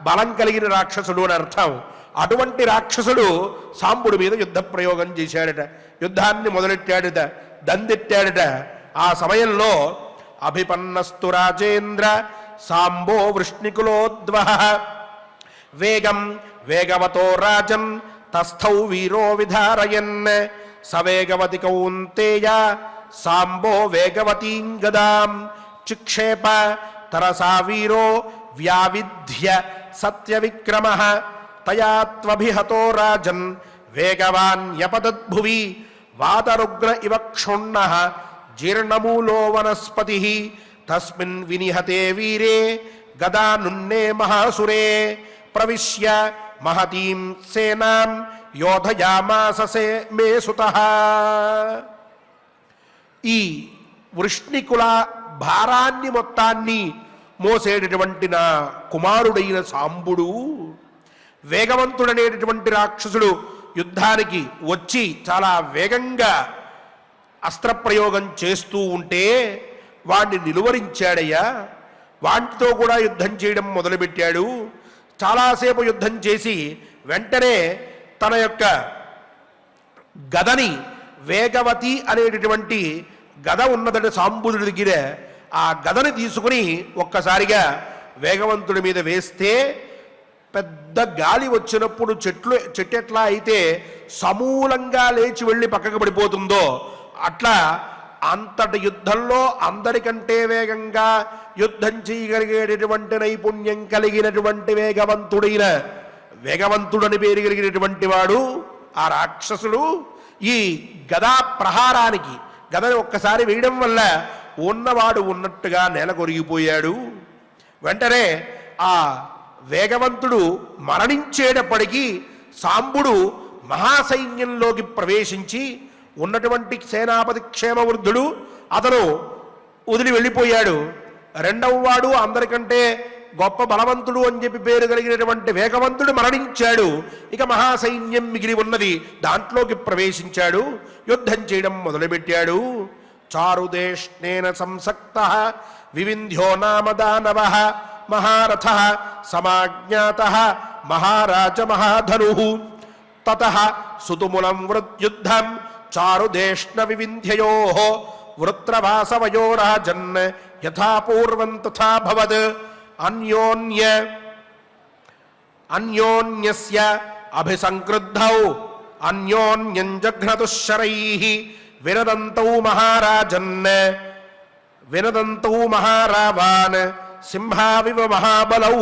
బలం కలిగిన రాక్షసుడు అని అర్థం. అటువంటి రాక్షసుడు సాంబుడి మీద యుద్ధ ప్రయోగం చేశాడట, యుద్ధాన్ని మొదలెట్టాడట, దందెట్టాడట. ఆ సమయంలో అభిపన్నస్తు రాజేంద్ర సాంబో వృష్ణికులోద్వహ వేగం వేగవతో రాజన్ తస్థౌ వీరో విధారయన్ సవేగవతి కౌంతేయ సాంబో వేగవతీం గదాం చిక్షేప తరసా వీరో వ్యావిధ్య సత్యవిక్రమః తయా త్వభిహతో రాజన్ వేగవాన్యపతద్భువి వాతరుగ్ర ఇవ క్షుణ్ణః జీర్ణమూలో వనస్పతిః తస్మిన్ వినిహతే వీరే గదానున్నే మహాసురే ప్రవిశ్య మహతీం సేనాం యోధయామాస మే సుతః. ఈ వృష్ణికుల భారాన్ని మొత్తాన్ని మోసేటటువంటి నా కుమారుడైన సాంబుడు, వేగవంతుడనేటటువంటి రాక్షసుడు యుద్ధానికి వచ్చి చాలా వేగంగా అస్త్రప్రయోగం చేస్తూ ఉంటే వాణ్ణి నిలువరించాడయ్యా. వాటితో కూడా యుద్ధం చేయడం మొదలుపెట్టాడు. చాలాసేపు యుద్ధం చేసి వెంటనే తన యొక్క గదని, వేగవతి అనేటటువంటి గద ఉన్నదట సాంబుడి దగ్గర, ఆ గదని తీసుకుని ఒక్కసారిగా వేగవంతుడి మీద వేస్తే పెద్ద గాలి వచ్చినప్పుడు చెట్టు ఎట్లా అయితే సమూలంగా లేచి వెళ్ళి పక్కకు పడిపోతుందో అట్లా అంతటి యుద్ధంలో అందరికంటే వేగంగా యుద్ధం చేయగలిగేటటువంటి నైపుణ్యం కలిగినటువంటి వేగవంతుడని పేరు కలిగినటువంటి వాడు ఆ రాక్షసుడు. ఈ గదా ప్రహారానికి, గదని ఒక్కసారి వేయడం వల్ల ఉన్నవాడు ఉన్నట్టుగా నేల కొరిగిపోయాడు. వెంటనే ఆ వేగవంతుడు మరణించేటప్పటికీ సాంబుడు మహాసైన్యంలోకి ప్రవేశించి ఉన్నటువంటి సేనాపతి క్షేమవృద్ధుడు అతను వదిలి వెళ్ళిపోయాడు. రెండవ వాడు అందరికంటే గొప్ప బలవంతుడు అని చెప్పి పేరు కలిగినటువంటి వేగవంతుడు మరణించాడు. ఇక మహాసైన్యం మిగిలి ఉన్నది, దాంట్లోకి ప్రవేశించాడు, యుద్ధం చేయడం మొదలుపెట్టాడు. చారుదేష్ణేన సంసక్తః వివింధ్యో నామ దానవః మహారథః సమాజ్ఞాతః మహారాజ మహాధనుః తతః సుతుములం వృత్యుద్ధం చారుదేష్ణ వివింధ్యయోః వృత్రవాసవయో రాజన్ యథా పూర్వం తథా భవద్ అన్యోన్యస్య అభిసంక్రుద్ధౌ అన్యోన్యం జఘ్నతుశ్శరైః వినదంతౌ మహారావాన్ సింహావివ మహాబలౌ.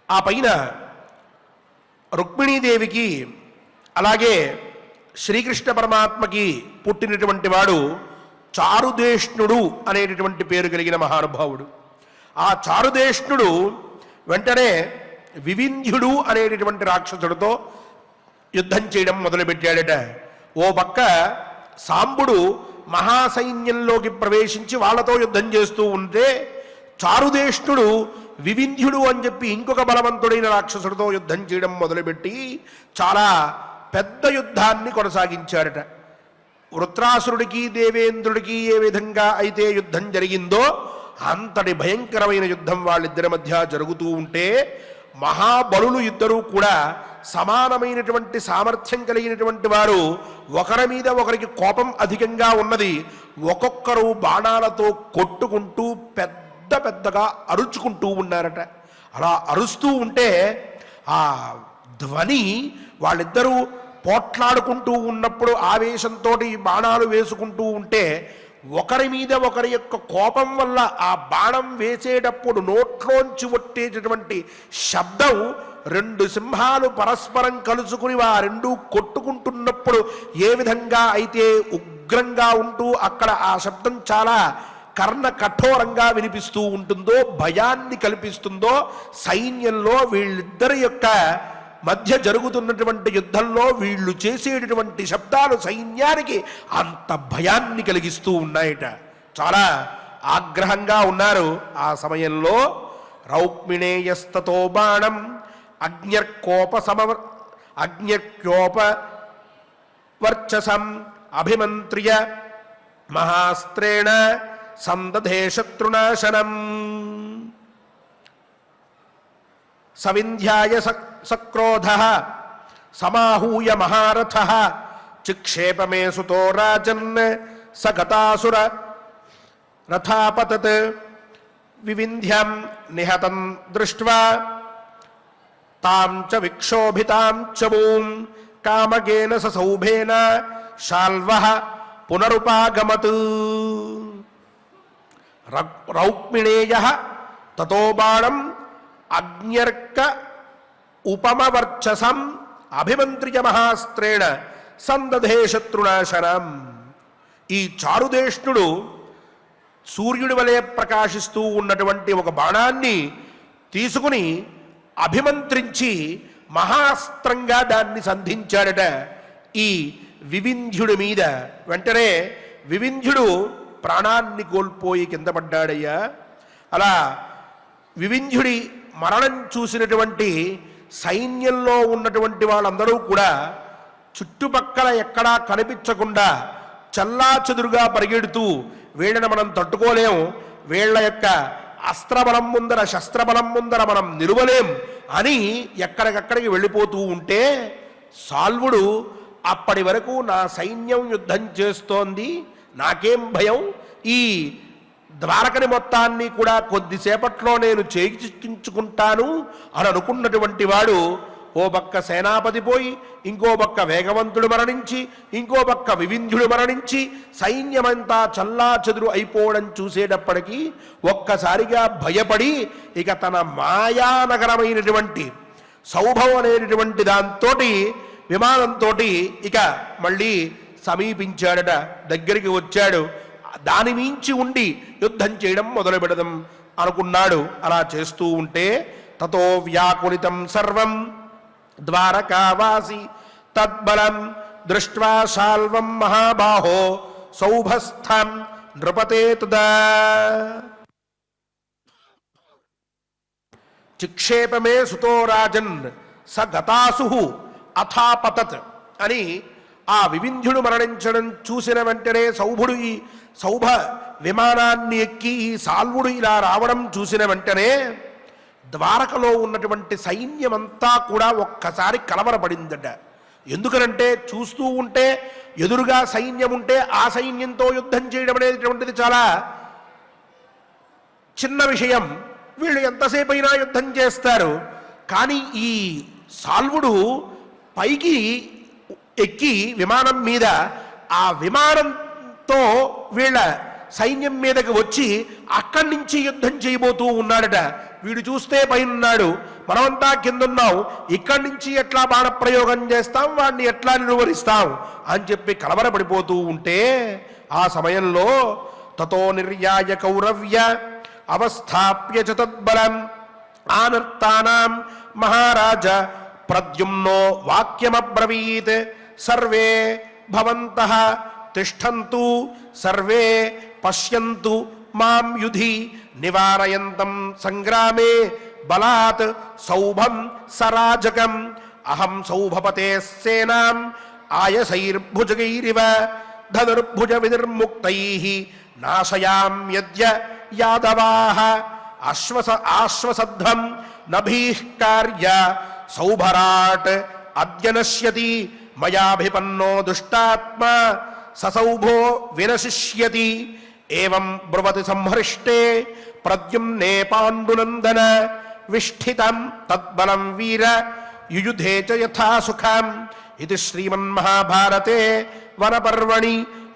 ఆ పైన రుక్మిణీదేవికి అలాగే శ్రీకృష్ణ పరమాత్మకి పుట్టినటువంటి వాడు చారుదేష్ణుడు అనేటటువంటి పేరు కలిగిన మహానుభావుడు. ఆ చారుదేష్ణుడు వెంటనే వివింధ్యుడు అనేటటువంటి రాక్షసుడితో యుద్ధం చేయడం మొదలుపెట్టాడట. ఓ పక్క సాంబుడు మహాసైన్యంలోకి ప్రవేశించి వాళ్ళతో యుద్ధం చేస్తూ ఉంటే చారుదేష్ణుడు వివింధ్యుడు అని చెప్పి ఇంకొక బలవంతుడైన రాక్షసుడితో యుద్ధం చేయడం మొదలుపెట్టి చాలా పెద్ద యుద్ధాన్ని కొనసాగించాడట. వృత్రాసురుడికి దేవేంద్రుడికి ఏ విధంగా అయితే యుద్ధం జరిగిందో అంతటి భయంకరమైన యుద్ధం వాళ్ళిద్దరి మధ్య జరుగుతూ ఉంటే మహాబలులు ఇద్దరూ కూడా సమానమైనటువంటి సామర్థ్యం కలిగినటువంటి వారు, ఒకరి మీద ఒకరికి కోపం అధికంగా ఉన్నది, ఒక్కొక్కరు బాణాలతో కొట్టుకుంటూ పెద్దగా అరుచుకుంటూ ఉన్నారట. అలా అరుస్తూ ఉంటే ఆ ధ్వని వాళ్ళిద్దరూ పోట్లాడుకుంటూ ఉన్నప్పుడు ఆవేశంతో బాణాలు వేసుకుంటూ ఉంటే ఒకరి మీద ఒకరి యొక్క కోపం వల్ల ఆ బాణం వేసేటప్పుడు నోట్లోంచి వచ్చేటటువంటి శబ్దం రెండు సింహాలు పరస్పరం కలుసుకుని ఆ రెండు కొట్టుకుంటున్నప్పుడు ఏ విధంగా అయితే ఉగ్రంగా ఉంటూ అక్కడ ఆ శబ్దం చాలా కర్ణ కఠోరంగా వినిపిస్తూ ఉంటుందో, భయాన్ని కల్పిస్తుందో, సైన్యంలో వీళ్ళిద్దరి యొక్క మధ్య జరుగుతున్నటువంటి యుద్ధంలో వీళ్ళు చేసేటటువంటి శబ్దాలు సైన్యానికి అంత భయాన్ని కలిగిస్తూ ఉన్నాయట. చాలా ఆగ్రహంగా ఉన్నారు. ఆ సమయంలో రౌక్మిణేయస్తతో బాణం అగ్న్యర్కోపవర్చసం అభిమంత్ర్య మహాస్త్రేణ సందధే శత్రునాశనం. సవింధ్యాయ సక్రోధః సమాహూయ మహారథః చిక్షేపమే సుతో రాజన్ సగతాసుర రథాపతత్. వివింధ్యం నిహతం దృష్ట్వా తాం చ విక్షోభితాం చ మూం కామగేన ససౌభేన శాల్వః పునరుపాగమత్. రౌక్మిణేయః తతో బాణం అగ్న్యర్క ఉపమవర్చసం అభిమంత్రియ మహాస్త్రేణ సందధే శత్రునాశనం. ఈ చారుదేష్ణుడు సూర్యుడి వలె ప్రకాశిస్తూ ఉన్నటువంటి ఒక బాణాన్ని తీసుకుని అభిమంత్రించి మహాస్త్రంగా దాన్ని సంధించాడట ఈ వివింధ్యుడి మీద. వెంటనే వివింధ్యుడు ప్రాణాన్ని కోల్పోయి కింద పడ్డాడయ్యా. అలా వివింధ్యుడి మరణం చూసినటువంటి సైన్యంలో ఉన్నటువంటి వాళ్ళందరూ కూడా చుట్టుపక్కల ఎక్కడా కనిపించకుండా చల్లాచెదురుగా పరిగెడుతూ వీళ్ళని మనం తట్టుకోలేం, వీళ్ళ యొక్క అస్త్రబలం ముందర శస్త్రబలం ముందర మనం నిలువలేం అని ఎక్కడికక్కడికి వెళ్ళిపోతూ ఉంటే సాల్వుడు అప్పటి వరకు నా సైన్యం యుద్ధం చేస్తోంది, నాకేం భయం, ఈ ద్వారకని మొత్తాన్ని కూడా కొద్దిసేపట్లో నేను చేయించుకుంటాను అని అనుకున్నటువంటి వాడు ఓ పక్క సేనాపతి పోయి, ఇంకో పక్క వేగవంతుడు మరణించి, ఇంకో పక్క వివింధ్యుడు మరణించి సైన్యమంతా చల్లా చెదురు అయిపోవడం చూసేటప్పటికీ ఒక్కసారిగా భయపడి ఇక తన మాయానగరమైనటువంటి సౌభవం అనేటటువంటి దాంతో విమానంతో ఇక మళ్ళీ సమీపించాడట, దగ్గరికి వచ్చాడు. దాని మించి ఉండి యుద్ధం చేయడం మొదలు పెడదాం అనుకున్నాడు. అలా చేస్తూ ఉంటే తతో వ్యాకులితం సర్వం ద్వారకావాసి తద్బలం దృష్ట్వా శాల్వం మహాబాహో సౌభస్థం నృపతే తదా. చిక్షేపమే సుతో రాజన్ స గతాసు అథాపతత్ అని ఆ వివింధ్యుడు మరణించడం చూసిన వెంటనే సౌభుడు ఈ సౌభ విమానాన్ని ఎక్కి ఈ సాల్వుడు ఇలా రావడం చూసిన వెంటనే ద్వారకలో ఉన్నటువంటి సైన్యమంతా కూడా ఒక్కసారి కలవరపడిందట. ఎందుకనంటే చూస్తూ ఉంటే ఎదురుగా సైన్యం ఉంటే ఆ సైన్యంతో యుద్ధం చేయడం అనేటువంటిది చాలా చిన్న విషయం, వీళ్ళు ఎంతసేపు అయినా యుద్ధం చేస్తారు. కానీ ఈ సాల్వుడు పైకి ఎక్కి విమానం మీద ఆ విమానంతో వీళ్ళ సైన్యం మీదకి వచ్చి అక్కడి నుంచి యుద్ధం చేయబోతూ ఉన్నాడట. వీడు చూస్తే పైనున్నాడు, మనమంతా కిందున్నాం, ఇక్కడి నుంచి ఎట్లా బాణప్రయోగం చేస్తాం, వాడిని ఎట్లా నిలువరిస్తాం అని చెప్పి కలవరపడిపోతూ ఉంటే ఆ సమయంలో తతో నిర్యాయ కౌరవ్య అవస్థాప్య చ తద్బలం ఆనర్తానాం మహారాజ ప్రద్యుమ్నో వాక్యమబ్రవీత్ సర్వే భవంతః తిష్టంతు సర్వే పశ్యంతు మాం యుధి నివారయంతం సంగ్రామే బలాత్ సౌభం సరాజకం అహం సౌభపతే సేనాం ఆయసైర్భుజగైరివ ధనుర్భుజ వినిర్ముక్తైః నాశయామ్యద్య యాదవాః ఆశ్వసధ్వం నభీః కార్య సౌభరాట్ అద్య నశ్యతి మయాభిపన్నో దుష్టాత్మా ససౌభో వినశిష్యతి. ఏవం బ్రువతి సంహృష్టే ప్రద్యుమ్నే పాండునందన విష్ఠితం తద్బలం వీర యుయుధే చ యథా సుఖం. ఇది శ్రీమన్మహాభారతే వనపర్వణి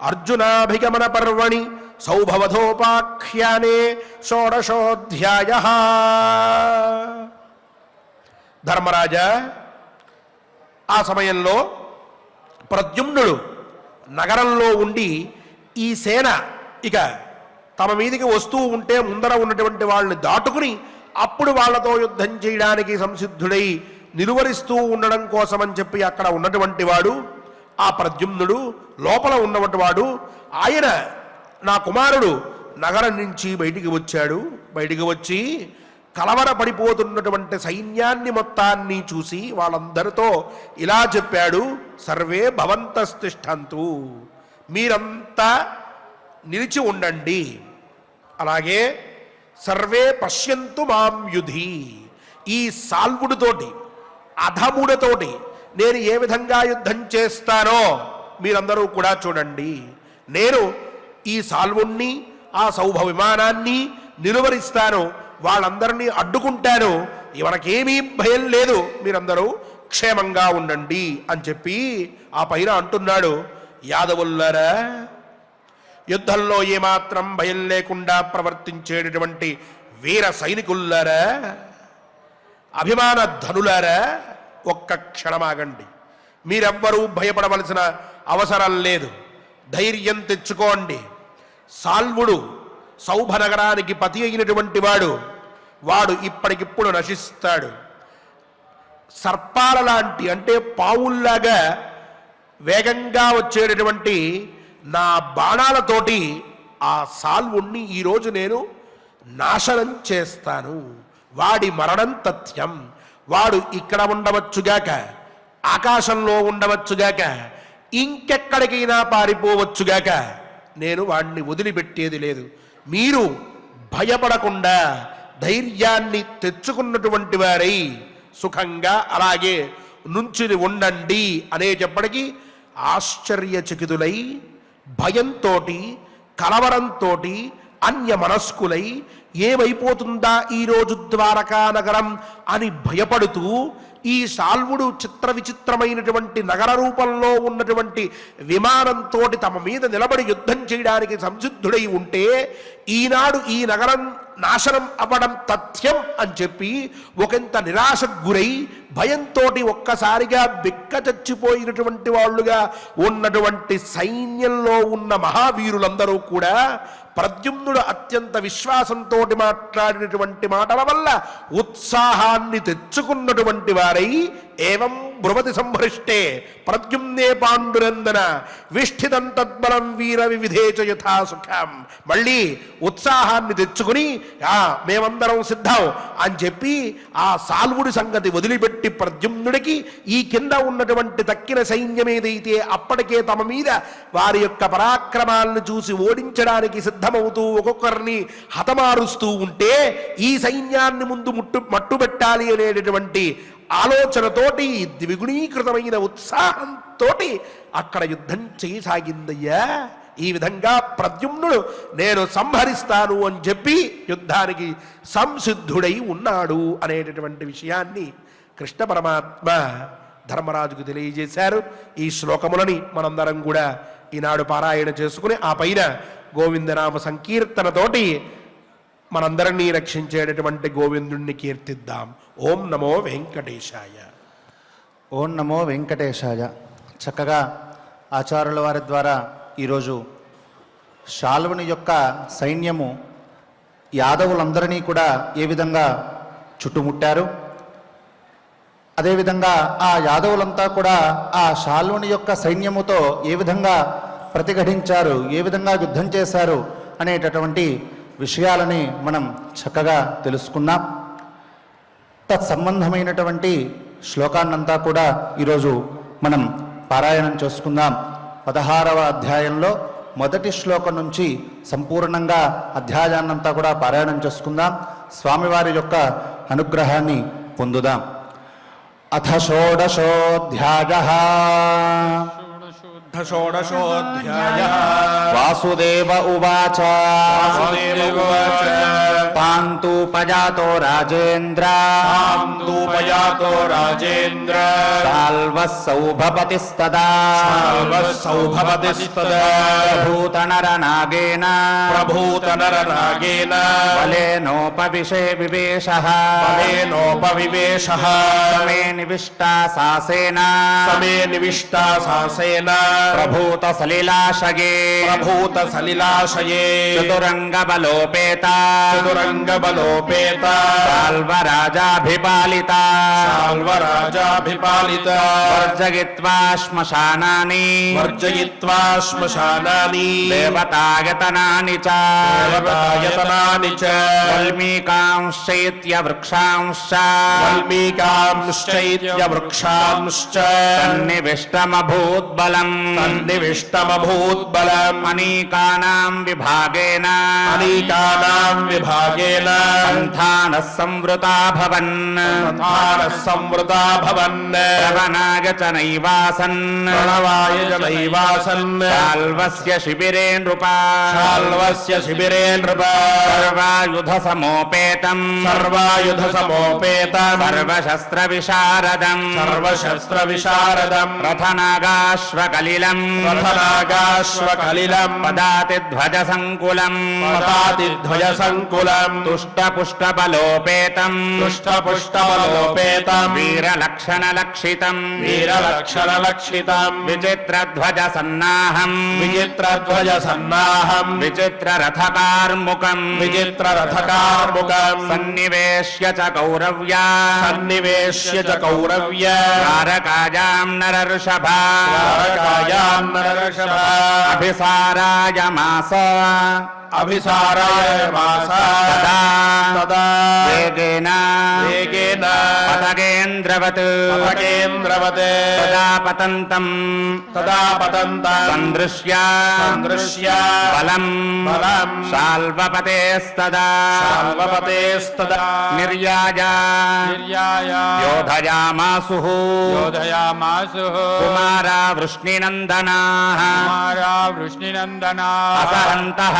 అర్జునాభిగమన పర్వణి సౌభవధోపాఖ్యానే షోడశోऽధ్యాయః. ధర్మరాజా, ఆ సమయంలో ప్రద్యుమ్నుడు నగరంలో ఉండి ఈ సేన ఇక తమ మీదికి వస్తూ ఉంటే ముందర ఉన్నటువంటి వాళ్ళని దాటుకుని అప్పుడు వాళ్లతో యుద్ధం చేయడానికి సంసిద్ధుడై నిలువరిస్తూ ఉండడం కోసమని చెప్పి అక్కడ ఉన్నటువంటి వాడు ఆ ప్రద్యుమ్నుడు లోపల ఉన్నటువంటి వాడు, ఆయన నా కుమారుడు నగరం నుంచి బయటికి వచ్చాడు. బయటికి వచ్చి కలవరపడిపోతున్నటువంటి సైన్యాన్ని మొత్తాన్ని చూసి వాళ్ళందరితో ఇలా చెప్పాడు, సర్వే భవంతస్తిష్టంతు, మీరంతా నిలిచి ఉండండి. అలాగే సర్వే పశ్యంతు మాం యుధి, ఈ సాల్వుడితోటి అధముడితోటి నేను ఏ విధంగా యుద్ధం చేస్తానో మీరందరూ కూడా చూడండి. నేను ఈ సాల్వుణ్ణి ఆ సౌభ విమానాన్ని నిలువరిస్తాను, వాళ్ళందరినీ అడ్డుకుంటాను, మనకేమీ భయం లేదు, మీరందరూ క్షేమంగా ఉండండి అని చెప్పి ఆ పైన అంటున్నాడు, యాదవుల్లారా, యుద్ధంలో ఏమాత్రం భయం లేకుండా ప్రవర్తించేటటువంటి వీర సైనికుల్లారా, అభిమాన ధనులారా, ఒక్క క్షణమాగండి. మీరెవ్వరూ భయపడవలసిన అవసరం లేదు, ధైర్యం తెచ్చుకోండి. సాల్వుడు సౌభనగరానికి పతి అయినటువంటి వాడు ఇప్పటికిప్పుడు నశిస్తాడు. సర్పాల లాంటి అంటే పావుల్లాగా వేగంగా వచ్చేటటువంటి నా బాణాలతోటి ఆ సాల్వుణ్ణి ఈరోజు నేను నాశనం చేస్తాను. వాడి మరణం తథ్యం. వాడు ఇక్కడ ఉండవచ్చుగాక, ఆకాశంలో ఉండవచ్చుగాక, ఇంకెక్కడికైనా పారిపోవచ్చుగాక, నేను వాణ్ణి వదిలిపెట్టేది లేదు. మీరు భయపడకుండా ధైర్యాన్ని తెచ్చుకున్నటువంటి వారై సుఖంగా అలాగే నుంచుని ఉండండి అనేటప్పటికీ ఆశ్చర్యచకితులై భయంతో కలవరంతో అన్య మనస్కులై ఏమైపోతుందా ఈరోజు ద్వారకా నగరం అని భయపడుతూ ఈ సాల్వుడు చిత్ర విచిత్రమైనటువంటి నగర రూపంలో ఉన్నటువంటి విమానంతో తమ మీద నిలబడి యుద్ధం చేయడానికి సంసిద్ధుడై ఉంటే ఈనాడు ఈ నగరం నాశనం అవ్వడం తథ్యం అని చెప్పి ఒకంత నిరాశకు గురై భయంతో ఒక్కసారిగా బిక్క చచ్చిపోయినటువంటి వాళ్ళుగా ఉన్నటువంటి సైన్యంలో ఉన్న మహావీరులందరూ కూడా ప్రద్యుమ్నుడు అత్యంత విశ్వాసంతో మాట్లాడినటువంటి మాటల వల్ల ఉత్సాహాన్ని తెచ్చుకున్నటువంటి వారై ఏవం బ్రువతి సంహృష్టే ప్రద్యుమ్నే పాండునందన విష్ఠితం తద్బలం వీర వివిధేచ యథా సుఖం. మళ్ళీ ఉత్సాహాన్ని తెచ్చుకుని మేమందరం సిద్ధం అని చెప్పి ఆ సాల్వుడి సంగతి వదిలిపెట్టి ప్రద్యుమ్నుడికి ఈ కింద ఉన్నటువంటి తక్కిన సైన్యం ఏదైతే అప్పటికే తమ మీద వారి యొక్క పరాక్రమాలను చూసి ఓడించడానికి సిద్ధమవుతూ ఒక్కొక్కరిని హతమారుస్తూ ఉంటే ఈ సైన్యాన్ని ముందు మట్టుబెట్టాలి అనేటటువంటి ఆలోచనతోటి ద్విగుణీకృతమైన ఉత్సాహంతో అక్కడ యుద్ధం చేయసాగిందయ్యా. ఈ విధంగా ప్రద్యుమ్నుడు నేను సంహరిస్తాను అని చెప్పి యుద్ధానికి సంసిద్ధుడై ఉన్నాడు అనేటటువంటి విషయాన్ని కృష్ణ పరమాత్మ ధర్మరాజుకు తెలియజేశారు. ఈ శ్లోకములని మనందరం కూడా ఈనాడు పారాయణ చేసుకుని ఆ పైన గోవిందనామ సంకీర్తనతోటి మనందరినీ రక్షించేటటువంటి గోవిందుణ్ణి కీర్తిద్దాం. ఓం నమో వెంకటేశాయ. ఓం నమో వెంకటేశాయ. చక్కగా ఆచార్యుల వారి ద్వారా ఈరోజు శాల్వుని యొక్క సైన్యము యాదవులందరినీ కూడా ఏ విధంగా చుట్టుముట్టారు, అదేవిధంగా ఆ యాదవులంతా కూడా ఆ శాల్వుని యొక్క సైన్యముతో ఏ విధంగా ప్రతిఘటించారు, ఏ విధంగా యుద్ధం చేశారు అనేటటువంటి విషయాలని మనం చక్కగా తెలుసుకున్నాం. తత్సంబంధమైనటువంటి శ్లోకాన్నంతా కూడా ఈరోజు మనం పారాయణం చేసుకుందాం. 16వ అధ్యాయంలో మొదటి శ్లోకం నుంచి సంపూర్ణంగా అధ్యాయాన్నంతా కూడా పారాయణం చేసుకుందాం. స్వామివారి యొక్క అనుగ్రహాన్ని పొందుదాం. అథ షోడశోऽధ్యాయః. షోడశోऽధ్యాయః. వాసుదేవ ఉవాచ. పాంతూపజాతో రాజేంద్ర. సాల్వః సౌభపతిస్తదా. ప్రభూతనరనాగేన. బలేనోపవివేశః. సమే నివిష్టా సాసేన. ప్రభూత సలిలాశయే. చతురంగ బలోపేత. శాల్వరాజాభిపాలితా శాల్వరాజాభిపాలితా వర్జయిత్వా శ్మశానాని వర్జయిత్వా శ్మశానాని దేవతాయతనాని చ దేవతాయతనాని చ వల్మీకాంశ్చైత్య వృక్షాంశ్చ వల్మీకాంశ్చైత్య వృక్షాంశ్చ తన్నివిష్టమభూద్బలం తన్నివిష్టమభూద్బలం అనీకానాం విభాగేన అనేకానాం విభాగేన పంథానః సంవృతా భవన్ సంతానః సంవృతా భవన్ శ్రవణాయ చ నైవాసన్ ప్రణవాయ చ నైవాసన్ శాల్వస్య శిబిరే నృపా శాల్వస్య శిబిరే నృప సర్వాయుధ సమోపేతం సర్వాయుధ సమోపేతం సర్వశస్త్ర విశారదం సర్వశస్త్ర విశారదం రథనాగాశ్వకలిలం రథనాగాశ్వకలిలం పదాతి ధ్వజ సంకులం పదాతి ధ్వజ సంకులం తుష్టపుష్టబలోపేతం పుష్టపుష్టబలోపేతం వీరలక్షణ లక్షితం వీరలక్షణ లక్షితం విచిత్రధ్వజ సన్నాహం విచిత్రధ్వజ సన్నాహం విచిత్రరథకార్ముకం విచిత్రరథకార్ముకం సన్నివేశ్య చ కౌరవ్యా సన్నివేశ్య చ కౌరవ్య తారకాయాం నరర్షభా తారకాయాం నరర్షభ అభిసారాయమాస అభిసారాయమాస తదా తదా వేగేన వేగేన పతగేంద్రవత్ పతగేంద్రవత్ తదా పతంతం తదా పతంతం సందృశ్య సందృశ్య బలం బలం శాల్వపతేస్తదా శాల్వపతేస్తదా నిర్యాయ యోధయామాసుః योधयामासुः కుమారా వృష్ణినందనాః कुमारा वृष्णिनन्दना అసహంతః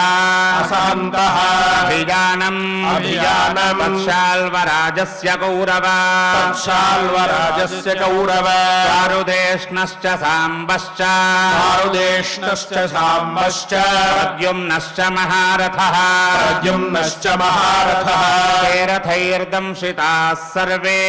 అసహంతః అభియానం అభియానం తత్శాల్వరాజస్య కౌరవ శాల్వరాజస్య కౌరవ చారుదేష్ణశ్చ సాంబశ్చ చారుదేష్ణశ్చ సాంబశ్చ ప్రద్యుమ్నశ్చ మహారథః ప్రద్యుమ్నశ్చ మహారథః తేరథైర్దంశితాः సర్వే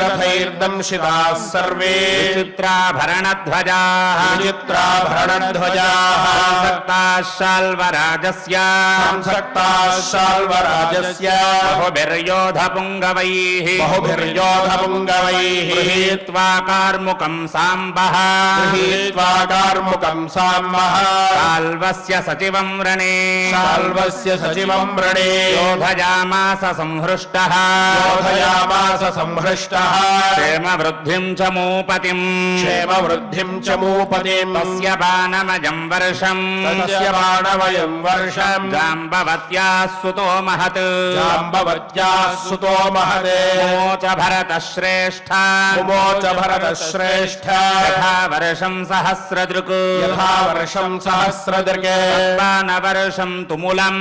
రథైర్దంశితాः సర్వే విచిత్రాభరణధ్వజాः విచిత్రాభరణధ్వజాः సంసక్తాः శాల్వరాజస్య సంసక్తాः శాల్వరాజస్య బహుభిర్యోధపుంగవైః బహుభిర్యోధపుంగవైః గృహీత్వా కార్ముకం సాంబః గృహీత్వా కార్ముకం సాంబః శాల్వస్య సచివం రణే శాల్వస్య సచివం రణే యోధయామాస సంహృష్టః యోధయామాస సంహృష్టః క్షేమవృద్ధిం చ మూపతిం క్షేమవృద్ధిం చ మూపతిం తస్య బాణమజం వర్షం తస్య బాణవయం వర్షం జాంబవత్యాः సుతో మహత్ జాంబవత్యాः సుతో మహదే మోచ భరతశ్రేష్ఠ ముమోచ భరతశ్రేష్ఠ యథా వర్షం సహస్రదృక్ యథా వర్షం సహస్రదృగే బాణవర్షం తుములం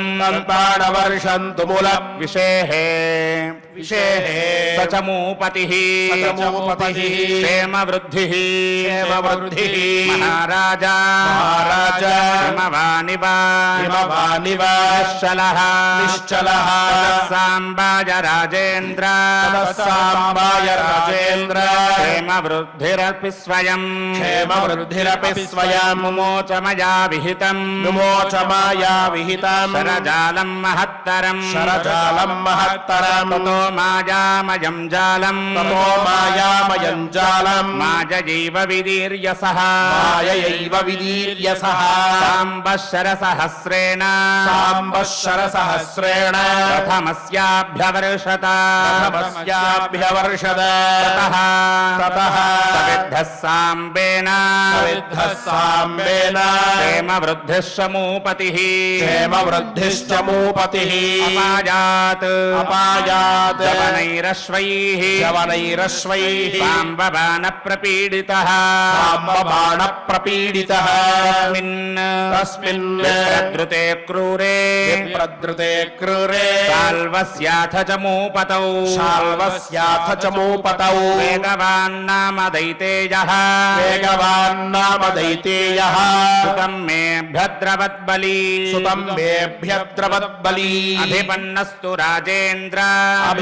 బాణవర్షం తుములం విషేహే విషేహే స చ మూపతిః సచమూపతిః క్షేమవృద్ధిః క్షేమవృద్ధిః మహారాజా మహారాజా హిమవానివ హిమవానివ నిశ్చలః నిశ్చలః సాంబాయ రాజేంద్ర సాంబాయ రాజేంద్ర క్షేమవృద్ధిరపి స్వయం క్షేమవృద్ధిరపి స్వయం ముమోచ మయా విహితం విమోచ మాయా విహితం శరజాలం మహత్తరం శరజాలం మహత్తరం తతో మాయామయం జాలం తతో మాయామయం జాలం మాయైవ విదీర్య సహ మాయైవ విదీర్య సహ సాంబశరసహస్రేణ సాంబశరసహస్రేణ ప్రథమస్యాభ్యవర్షత ప్రథమస్యాభ్యవర్షద తతః తతః సవిద్ధః సాంబేన సవిద్ధః సాంబేన క్షేమవృద్ధిశ్చ మూపతిః క్షేమవృద్ధిశ్చ మూపతిః అపాయాత్ అపాయాత్ జవనైరశ్వైః జవనైరశ్వైః సాంబబాణ ప్రపీడితః సాంబబాణ ప్రపీడితః తస్మిన్ ప్రద్రుతే క్రూరే ప్రద్రుతే క్రూరే శాల్వస్యాథ చ మూపతౌ శాల్వస్యాథ చ మూపతౌ వేగవాన్నామ దైతేయః వేగవాన్నామ దైతేయః సుతం మే భద్రవద్బలి సుతం మేభ్యద్రవద్బలీ అభిపన్నస్తు రాజేంద్ర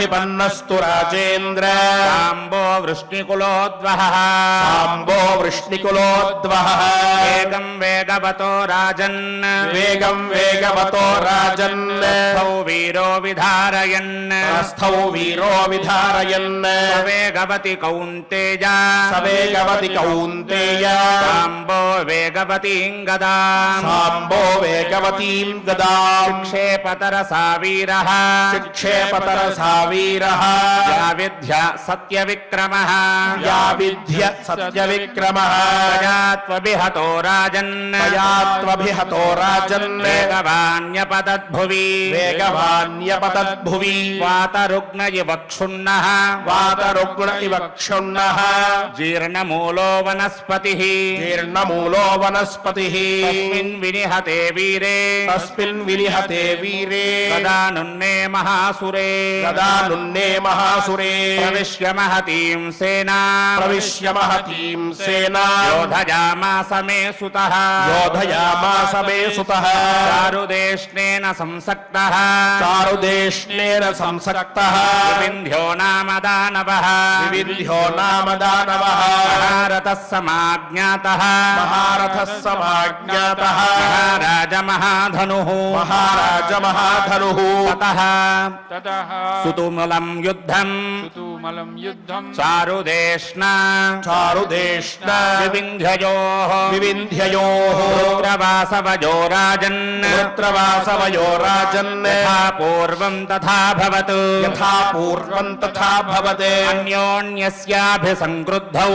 అభిపన్నస్తు రాజేంద్ర సాంబో వృష్ణికులోద్వహ సాంబో వృష్ణికులోద్వహ వేగం వేగవతో రాజన్ వేగం వేగవతో రాజన్ స్థౌ వీరో విధారయన్ స్థౌ వీరో విధారయన్ వేగవతి కౌంతేయ సవేగవతి కౌంతేయ సాంబో వేగవతీం గదా సాంబో వేగవతీం గదాం క్షేపతరసా వీరః చిక్షేపతరసా వీరః యా విద్య సత్యవిక్రమః యా విద్య సత్యవిక్రమః ప్రజాత్వభిహతో రాజన్ తయాత్వభిహతో రాజన్ వేగవాన్యపతద్భువి వేగవాన్యపతద్భువి వాతరుగ్న ఇవ క్షుణ్ణః వాతరుగ్ణ ఇవ క్షుణ్ణః జీర్ణమూలో వనస్పతిః జీర్ణమూలో వనస్పతిః తస్మిన్ వినిహతే వీరే తస్మిన్ వినిహతే వీరే తదానున్నే మహాసురే తదానున్నే మహాసురే ప్రవిశ్య మహతీం సేనా ప్రవిశ్య మహతీం సేనా యోధయామాస మే సుతః యోధయామాస మే సుతః చారుదేష్ణేన సంసక్తః చారుదేష్ణేన సంసక్తః వివింధ్యో నామ దానవః వివిధ్యో నామ దానవః మహారథः సమాజ్ఞాతః మహారథः సమాజ్ఞాతః మహారాజ మహాధనుః మహారాజ మహాధనుః తతః ततः సుతుములం యుద్ధం सुतुमलं युद्धं చారుదేష్ణ చారుదేష్ణ వివింధ్యయోః వివింధ్యయోః పుత్రవాసవజో రాజన్ పుత్రవాసవయో రాజన్ యథా పూర్వం తథా భవతు యథా పూర్వం తథా భవతే అన్యోన్యస్యాభిసంక్రుద్ధౌ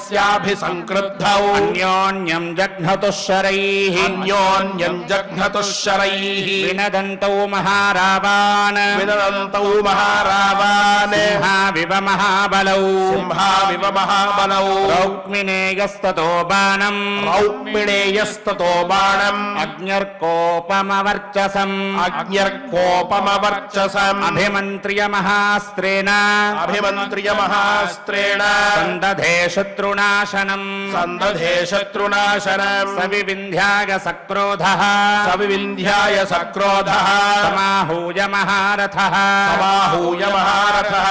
అన్యోన్యస్యాభిసంక్రుద్ధౌ అన్యోన్యం జఘ్నతుః శరైః అన్యోన్యం జఘ్నతుః శరైః వినదంతౌ మహారావాన్ వినదంతౌ మహారావాన్ సింహావివ మహాబలౌ సింహావివ మహాబలౌ రౌక్మిణేయస్తతో బాణం రౌక్మిణేయస్తతో బాణం అగ్నిర్కోపమవర్చసం అగ్నిర్కోపమవర్చసం అభిమంత్ర్య మహాస్త్రేణ అభిమంత్ర్య మహాస్త్రేణ సందధే శత్రునాశనం సందధే శత్రునాశనం సవివింధ్యాయ సక్రోధః సవివింధ్యాయ సక్రోధః సమాహూయ మహారథః సమాహూయ మహారథః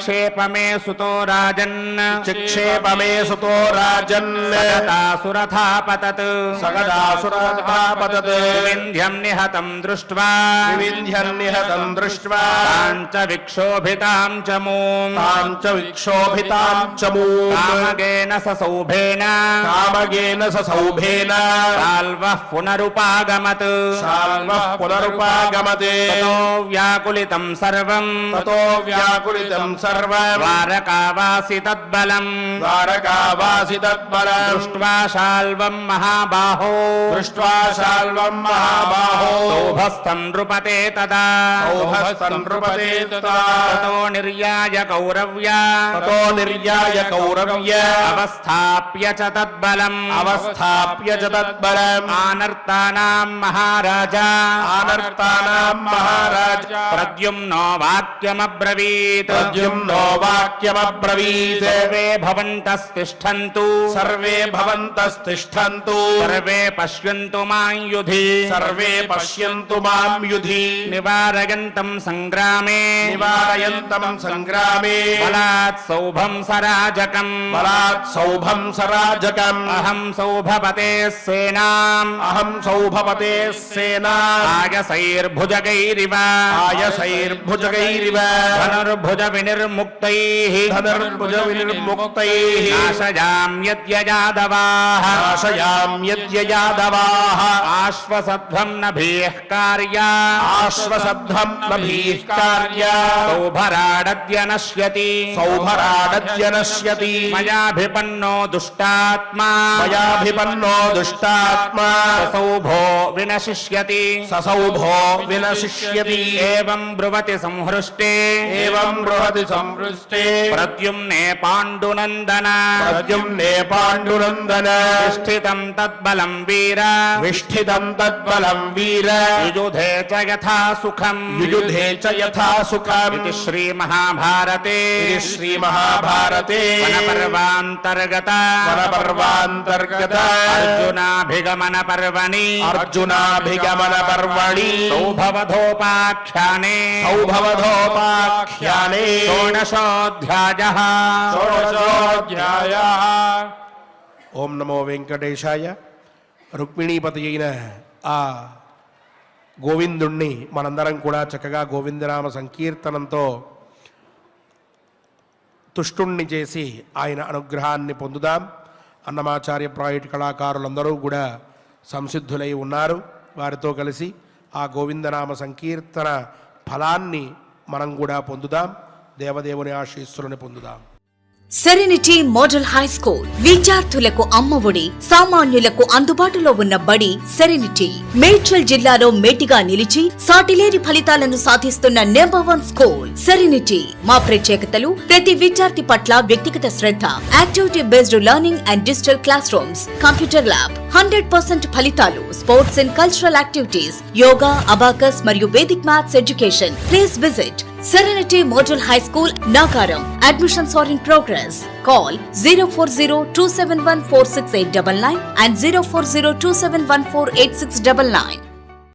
క్షేపమే సుతో రాజన్ చిక్షేపమే సుతో రాజన్ సగతాసురథాపతత్ సగదాసురథాపతత్ వివింధ్యం నిహతం దృష్ట్వా వివింధ్యన్నిహతం దృష్ట్వా తాంచ విక్షోభితాం చ మూం తాం చ విక్షోభితాం చ మూం కామగేన ససౌభేన కామగేన ససౌభేన సాల్వః పునరుపాగమత్ శాల్వః పునరుపాగమతే తతో వ్యాకులితం సర్వం తతో వ్యాకులితం సర్వం ద్వారకావాసి తద్బలం ద్వారకావాసి తద్బలం దృష్ట్వా శాల్వం మహాబాహో దృష్ట్వా శాల్వం మహాబాహో సౌభస్థం నృపతే తదా సౌభస్థం నృపతే తదా తతో నిర్యాయ కౌరవ్యా తతో నిర్యాయ కౌరవ్య అవస్థాప్య చ తద్బలం అవస్థాప్య చ తద్బలం ఆనర్తానాం మహారాజా ఆనర్తానాం మహారాజ ప్రద్యుమ్నో వాక్యమబ్రవీత్ ప్రద్యుమ్నో వాక్యమబ్రవీత్ సర్వే భవంతస్తిష్ఠन्तు సర్వే భవంతస్తిష్ఠन्तు సర్వే పశ్యంతు మాం యుధి సర్వే పశ్యంతు మాం యుధి నివారయంతం సంగ్రామే నివారయంతం సంగ్రామే బలాత్ సౌభం సరాజకం బలాత్ సౌభం సరాజకం అహం సౌభపతే సేనాం అహం సౌభవతే సేనా ఆయసైర్భుజగైరివ ఆయసైర్భుజగైరివ ధనుర్భుజ వినిర్ముక్తైః ధనుర్భుజ వినిర్ముక్తైః నాశయామ్యద్యయాదవాః నాశయామ్యద్య యాదవాః ఆశ్వసధ్వం నభీః కార్యా ఆశ్వసద్ధం నభీః కార్య సౌభరాడద్య నశ్యతి సౌభరాడద్య నశ్యతి మయాభిపన్నో దుష్టాత్మా మయాభిపన్నో దుష్టాత్మా సౌభో వినశిష్యతి ససౌభో వినశిష్యతి ఏవం బ్రువతి సంహృష్టే ఏవం తాం బృహతి సంవృష్టే ప్రద్యుమ్నే పాండునందన ప్రద్యుమ్నే పాండునందన విష్ఠితం తద్బలం వీర విష్ఠితం తద్బలం వీర యుజుధే చ యథా సుఖం యుయుధే చ యథా సుఖం ఇది శ్రీ మహాభారతే ఇది శ్రీ మహాభారతే వనపర్వాంతర్గత వనపర్వాంతర్గత అర్జునాభిగమన పర్వణి అర్జునాభిగమన పర్వణి సౌభవధోపాఖ్యానే సౌభవధోపాఖ్యానే షోడశోऽధ్యాయः షోడశోऽధ్యాయः. ఓం నమో వెంకటేశాయ. రుక్మిణీపతి అయిన ఆ గోవిందుణ్ణి మనందరం కూడా చక్కగా గోవిందనామ సంకీర్తనంతో తుష్టుణ్ణి చేసి ఆయన అనుగ్రహాన్ని పొందుదాం. అన్నమాచార్య ప్రాజెక్ట్ కళాకారులందరూ కూడా సంసిద్ధులై ఉన్నారు. వారితో కలిసి ఆ గోవిందనామ సంకీర్తన ఫలాన్ని మనం కూడా పొందుదాం. దేవదేవుని ఆశీస్సులను పొందుదాం. సెరెనిటీ మోడల్ హై స్కూల్ విద్యార్థులకు అమ్మఒడి, సామాన్యులకు అందుబాటులో ఉన్న బడి సెరెనిటీ. మేడ్చల్ జిల్లాలో మేటిగా నిలిచి సాటిలేని ఫలితాలను సాధిస్తున్న #1 స్కూల్ సెరెనిటీ. మా ప్రత్యేకతలు ప్రతి విద్యార్థి పట్ల వ్యక్తిగత శ్రద్ధ, activity based learning and digital class rooms, computer lab, 100% ఫలితాలు, sports and cultural activities, yoga, abacus మరియు vedic maths education. Please visit Serenity Model High School, Nagaram. Admissions are in progress. Call 040-271-46899 and 040-271-48699.